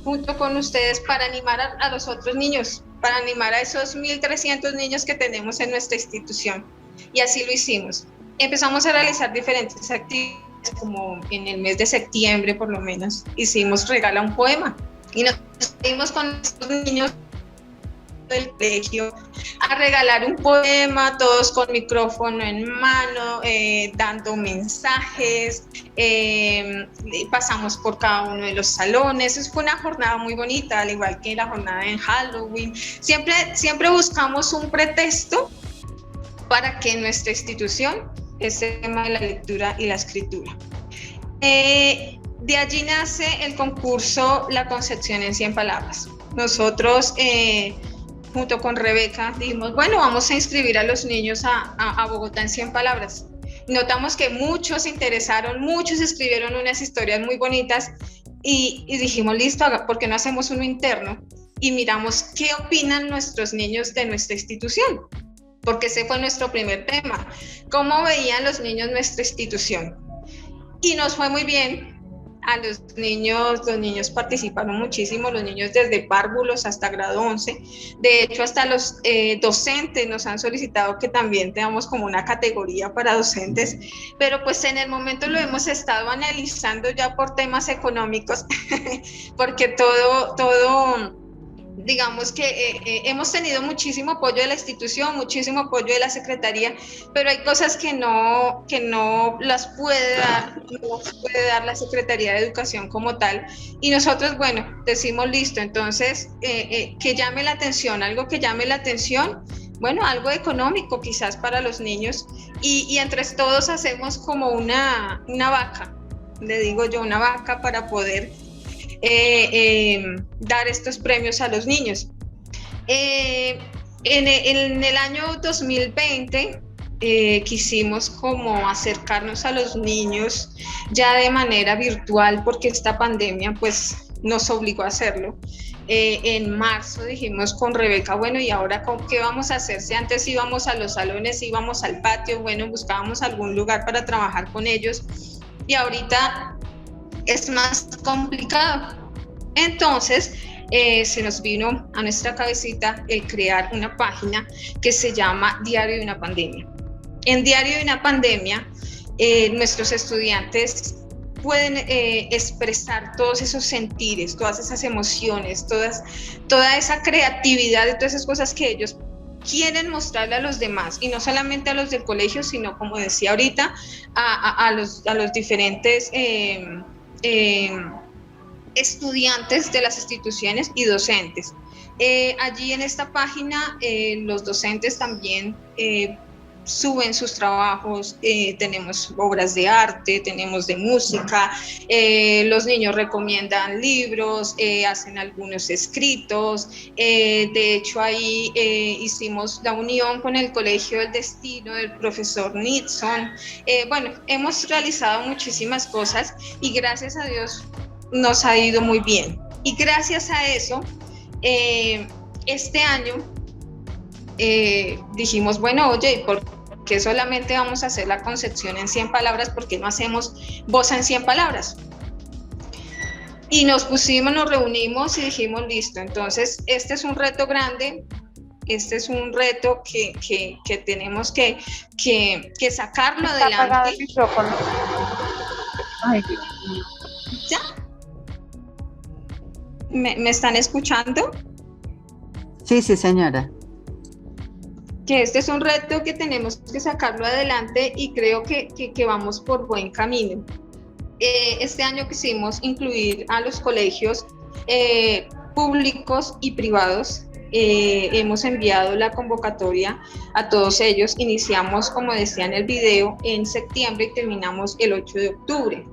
junto con ustedes para animar a los otros niños, para animar a esos 1.300 niños que tenemos en nuestra institución. Y así lo hicimos. Empezamos a realizar diferentes actividades, como en el mes de septiembre por lo menos, hicimos Regala un Poema. Y nos fuimos con estos niños del colegio a regalar un poema, todos con micrófono en mano, dando mensajes, pasamos por cada uno de los salones. Eso fue una jornada muy bonita, al igual que la jornada en Halloween. Siempre buscamos un pretexto para que en nuestra institución ese tema de la lectura y la escritura. De allí nace el concurso La Concepción en 100 Palabras. Nosotros junto con Rebeca dijimos, bueno, vamos a inscribir a los niños a Bogotá en 100 Palabras. Notamos que muchos se interesaron, muchos escribieron unas historias muy bonitas y dijimos, listo, ¿por qué no hacemos uno interno? Y miramos qué opinan nuestros niños de nuestra institución, porque ese fue nuestro primer tema, cómo veían los niños nuestra institución. Y nos fue muy bien. A los niños participaron muchísimo, los niños desde párvulos hasta grado 11. De hecho, hasta los docentes nos han solicitado que también tengamos como una categoría para docentes, pero pues en el momento lo hemos estado analizando ya por temas económicos, porque todo digamos que hemos tenido muchísimo apoyo de la institución, muchísimo apoyo de la Secretaría, pero hay cosas que no las puede dar la Secretaría de Educación como tal, y nosotros, bueno, decimos listo, entonces que llame la atención, algo que llame la atención, bueno, algo económico quizás para los niños, y entre todos hacemos como una vaca, le digo yo, una vaca para poder dar estos premios a los niños. En el año 2020 quisimos como acercarnos a los niños ya de manera virtual, porque esta pandemia pues nos obligó a hacerlo. En marzo dijimos con Rebeca, bueno, ¿y ahora qué vamos a hacer? Si antes íbamos a los salones, íbamos al patio, bueno, buscábamos algún lugar para trabajar con ellos, y ahorita es más complicado. Entonces se nos vino a nuestra cabecita el crear una página que se llama Diario de una Pandemia. En Diario de una Pandemia nuestros estudiantes pueden expresar todos esos sentires, todas esas emociones, toda esa creatividad y todas esas cosas que ellos quieren mostrarle a los demás, y no solamente a los del colegio, sino, como decía ahorita, a los diferentes estudiantes de las instituciones y docentes. Allí en esta página los docentes también suben sus trabajos, tenemos obras de arte, tenemos de música, los niños recomiendan libros, hacen algunos escritos, de hecho ahí hicimos la unión con el Colegio del Destino del profesor Nixon. Bueno, hemos realizado muchísimas cosas y gracias a Dios nos ha ido muy bien. Y gracias a eso, este año dijimos, bueno, oye, ¿por qué solamente vamos a hacer la concepción en 100 palabras? ¿Por qué no hacemos Bosa en 100 palabras? Y nos reunimos y dijimos, listo, entonces este es un reto grande, este es un reto que tenemos que sacarlo adelante. Ay, ¿Ya? ¿Me están escuchando? Sí, sí, señora. Que este es un reto que tenemos que sacarlo adelante y creo que vamos por buen camino. Este año quisimos incluir a los colegios públicos y privados. Hemos enviado la convocatoria a todos ellos. Iniciamos, como decía en el video, en septiembre y terminamos el 8 de octubre.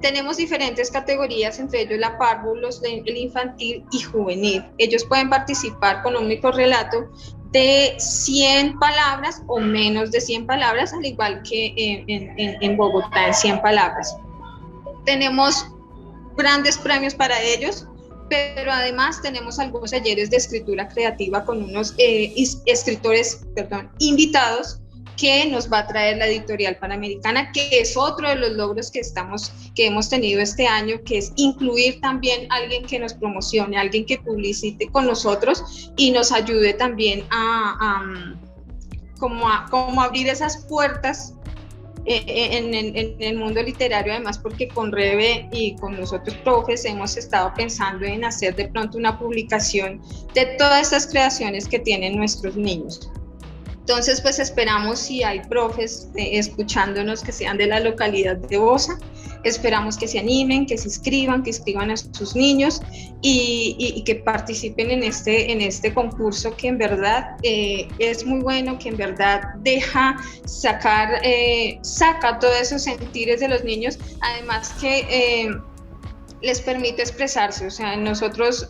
Tenemos diferentes categorías, entre ellos la párvulos, el infantil y juvenil. Ellos pueden participar con un microrrelato de 100 palabras o menos de 100 palabras, al igual que en Bogotá, en 100 palabras. Tenemos grandes premios para ellos, pero además tenemos algunos talleres de escritura creativa con unos escritores invitados que nos va a traer la Editorial Panamericana, que es otro de los logros que hemos tenido este año, que es incluir también a alguien que nos promocione, alguien que publicite con nosotros y nos ayude también a abrir esas puertas en el mundo literario, además porque con Rebe y con nosotros profes hemos estado pensando en hacer de pronto una publicación de todas estas creaciones que tienen nuestros niños. Entonces, pues esperamos, si hay profes escuchándonos que sean de la localidad de Bosa, esperamos que se animen, que se inscriban, que inscriban a sus niños y que participen en este concurso, que en verdad es muy bueno, que en verdad saca todos esos sentires de los niños, además que les permite expresarse. O sea, a nosotros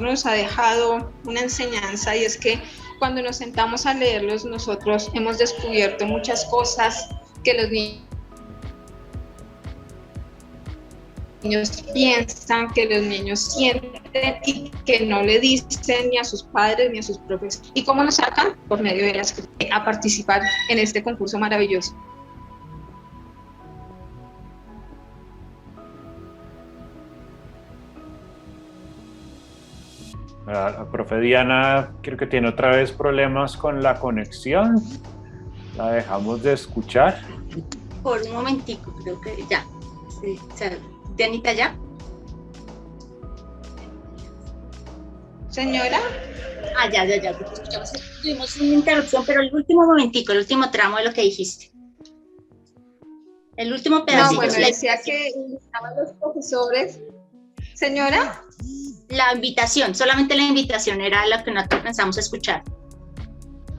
nos ha dejado una enseñanza, y es que cuando nos sentamos a leerlos, nosotros hemos descubierto muchas cosas que los niños piensan, que los niños sienten y que no le dicen ni a sus padres ni a sus profesores. ¿Y cómo nos sacan? Por medio de la escritura, a participar en este concurso maravilloso. La profe Diana creo que tiene otra vez problemas con la conexión. La dejamos de escuchar. Por un momentico, creo que ya. Sí, Dianita, ¿ya? Señora. Ya, te escuchamos. Tuvimos una interrupción, pero el último momentico, el último tramo de lo que dijiste. El último pedacito. No, bueno, decía que estaban los profesores. Señora. La invitación, solamente la invitación era lo que nosotros pensamos escuchar.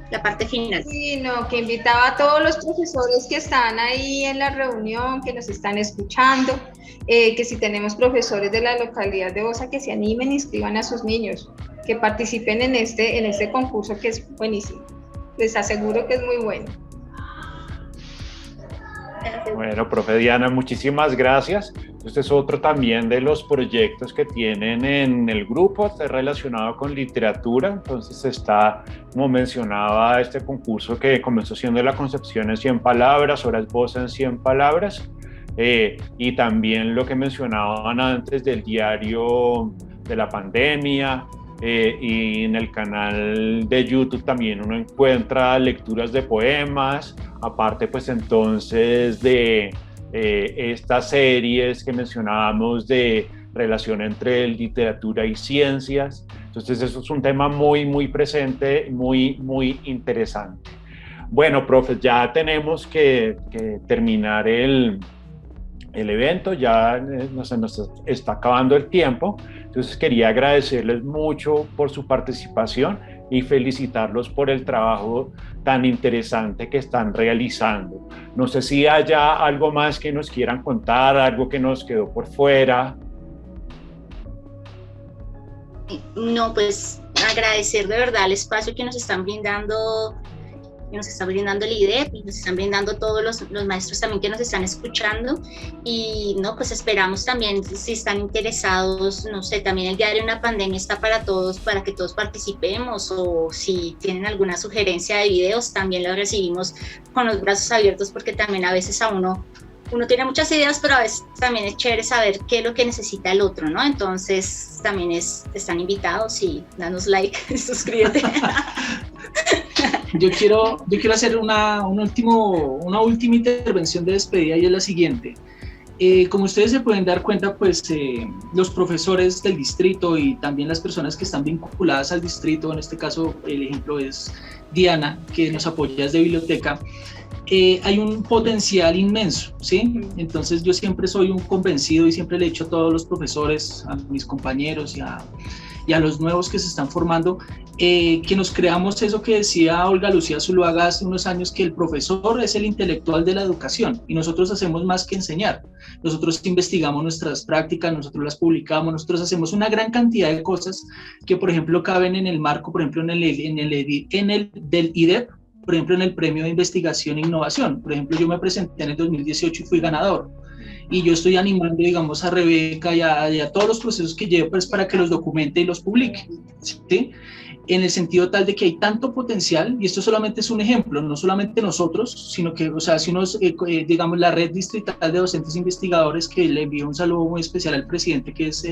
La parte final. Sí, no, que invitaba a todos los profesores que están ahí en la reunión, que nos están escuchando, que si tenemos profesores de la localidad de Bosa, que se animen y inscriban a sus niños, que participen en este concurso, que es buenísimo. Les aseguro que es muy bueno. Bueno, profe Diana, muchísimas gracias. Este es otro también de los proyectos que tienen en el grupo, está relacionado con literatura. Entonces está, como mencionaba, este concurso que comenzó siendo la concepción en 100 palabras, ahora es Bosa en 100 palabras. Y también lo que mencionaban antes del diario de la pandemia, y en el canal de YouTube también uno encuentra lecturas de poemas, aparte pues entonces de estas series que mencionábamos de relación entre literatura y ciencias. Entonces eso es un tema muy, muy presente, muy, muy interesante. Bueno, profes, ya tenemos que terminar el evento, ya se nos está acabando el tiempo, entonces quería agradecerles mucho por su participación y felicitarlos por el trabajo tan interesante que están realizando. No sé si haya algo más que nos quieran contar, algo que nos quedó por fuera. No, pues agradecer de verdad el espacio que nos están brindando el IDEP y nos están brindando todos los maestros también que nos están escuchando, y no, pues esperamos también, si están interesados, no sé, también el diario Una Pandemia está para todos, para que todos participemos, o si tienen alguna sugerencia de videos, también lo recibimos con los brazos abiertos, porque también a veces a uno tiene muchas ideas, pero a veces también es chévere saber qué es lo que necesita el otro, ¿no? Entonces también están invitados, y danos like, suscríbete. Yo quiero hacer una última intervención de despedida, y es la siguiente. Como ustedes se pueden dar cuenta, pues los profesores del distrito y también las personas que están vinculadas al distrito, en este caso el ejemplo es Diana, que nos apoya desde biblioteca, hay un potencial inmenso, ¿sí? Entonces yo siempre soy un convencido y siempre le he dicho a todos los profesores, a mis compañeros y a los nuevos que se están formando, que nos creamos eso que decía Olga Lucía Zuluaga hace unos años, que el profesor es el intelectual de la educación y nosotros hacemos más que enseñar. Nosotros investigamos nuestras prácticas, nosotros las publicamos, nosotros hacemos una gran cantidad de cosas que, por ejemplo, caben en el marco, por ejemplo, en el del IDEP, por ejemplo, en el Premio de Investigación e Innovación. Por ejemplo, yo me presenté en el 2018 y fui ganador. Y yo estoy animando, digamos, a Rebeca y a todos los procesos que llevo, pues, para que los documente y los publique, ¿sí? En el sentido tal de que hay tanto potencial, y esto solamente es un ejemplo, no solamente nosotros, sino que, o sea, si uno, digamos, la red distrital de docentes investigadores, que le envío un saludo muy especial al presidente, que es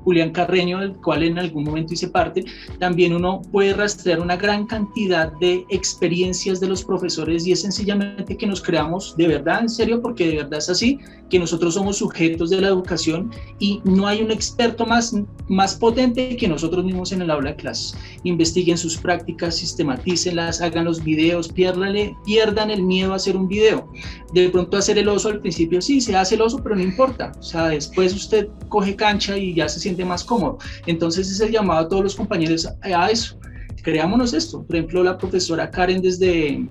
Julián Carreño, del cual en algún momento hice parte, también uno puede rastrear una gran cantidad de experiencias de los profesores, y es sencillamente que nos creamos de verdad, en serio, porque de verdad es así, que nosotros somos sujetos de la educación y no hay un experto más potente que nosotros mismos en el aula de clases. Investiguen sus prácticas, sistematícenlas, hagan los videos, pierdan el miedo a hacer un video. De pronto hacer el oso al principio, sí, se hace el oso, pero no importa, o sea, después usted coge cancha y ya se siente más cómodo. Entonces es el llamado a todos los compañeros a eso. Creámonos esto. Por ejemplo, la profesora Karen desde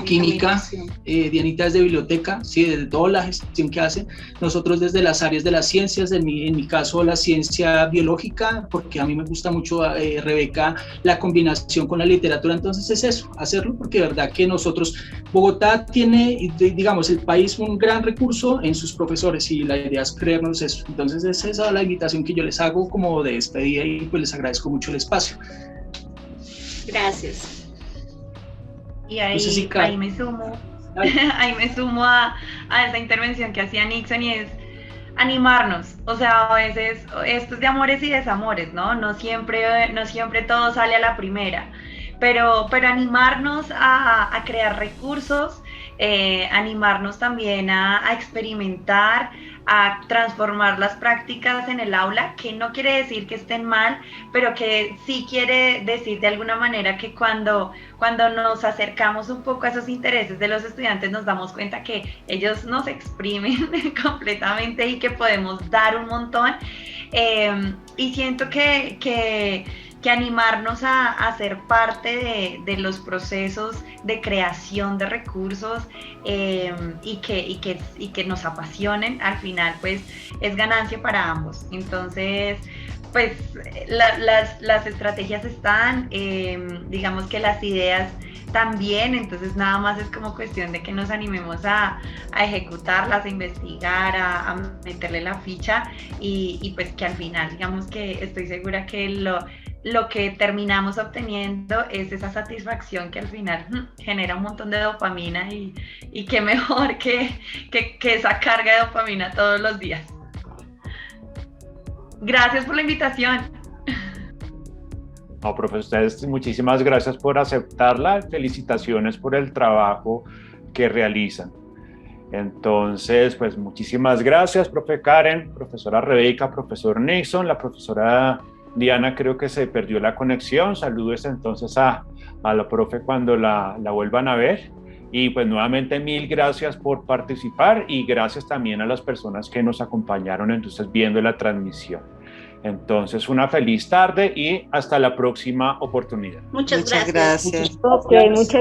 Química, Dianita desde Biblioteca, sí, desde toda la gestión que hace, nosotros desde las áreas de las ciencias, en mi caso la ciencia biológica, porque a mí me gusta mucho, Rebeca, la combinación con la literatura. Entonces es eso, hacerlo, porque de verdad que nosotros, Bogotá tiene, digamos, el país un gran recurso en sus profesores, y la idea es creernos eso. Entonces es esa la invitación que yo les hago como de despedida, y pues les agradezco mucho el espacio. Gracias. Y ahí me sumo a esa intervención que hacía Nixon, y es animarnos. O sea, a veces esto es de amores y desamores, ¿no? No siempre todo sale a la primera, pero animarnos a crear recursos, animarnos también a experimentar, a transformar las prácticas en el aula, que no quiere decir que estén mal, pero que sí quiere decir de alguna manera que cuando nos acercamos un poco a esos intereses de los estudiantes, nos damos cuenta que ellos nos exprimen completamente y que podemos dar un montón, y siento que animarnos a ser parte de los procesos de creación de recursos, y que nos apasionen, al final pues es ganancia para ambos. Entonces pues las estrategias están, digamos que las ideas también, entonces nada más es como cuestión de que nos animemos a ejecutarlas, a investigar, a meterle la ficha, y pues que al final, digamos que estoy segura que lo que terminamos obteniendo es esa satisfacción que al final genera un montón de dopamina, y qué mejor que esa carga de dopamina todos los días. Gracias por la invitación. No, profe, ustedes, muchísimas gracias por aceptarla. Felicitaciones por el trabajo que realizan. Entonces, pues muchísimas gracias, profe Karen, profesora Rebeca, profesor Nixon. La profesora Diana creo que se perdió la conexión. Saludos entonces a la profe cuando la vuelvan a ver. Y pues nuevamente mil gracias por participar y gracias también a las personas que nos acompañaron entonces viendo la transmisión. Entonces, una feliz tarde y hasta la próxima oportunidad. Muchas gracias. gracias. Ok, muchas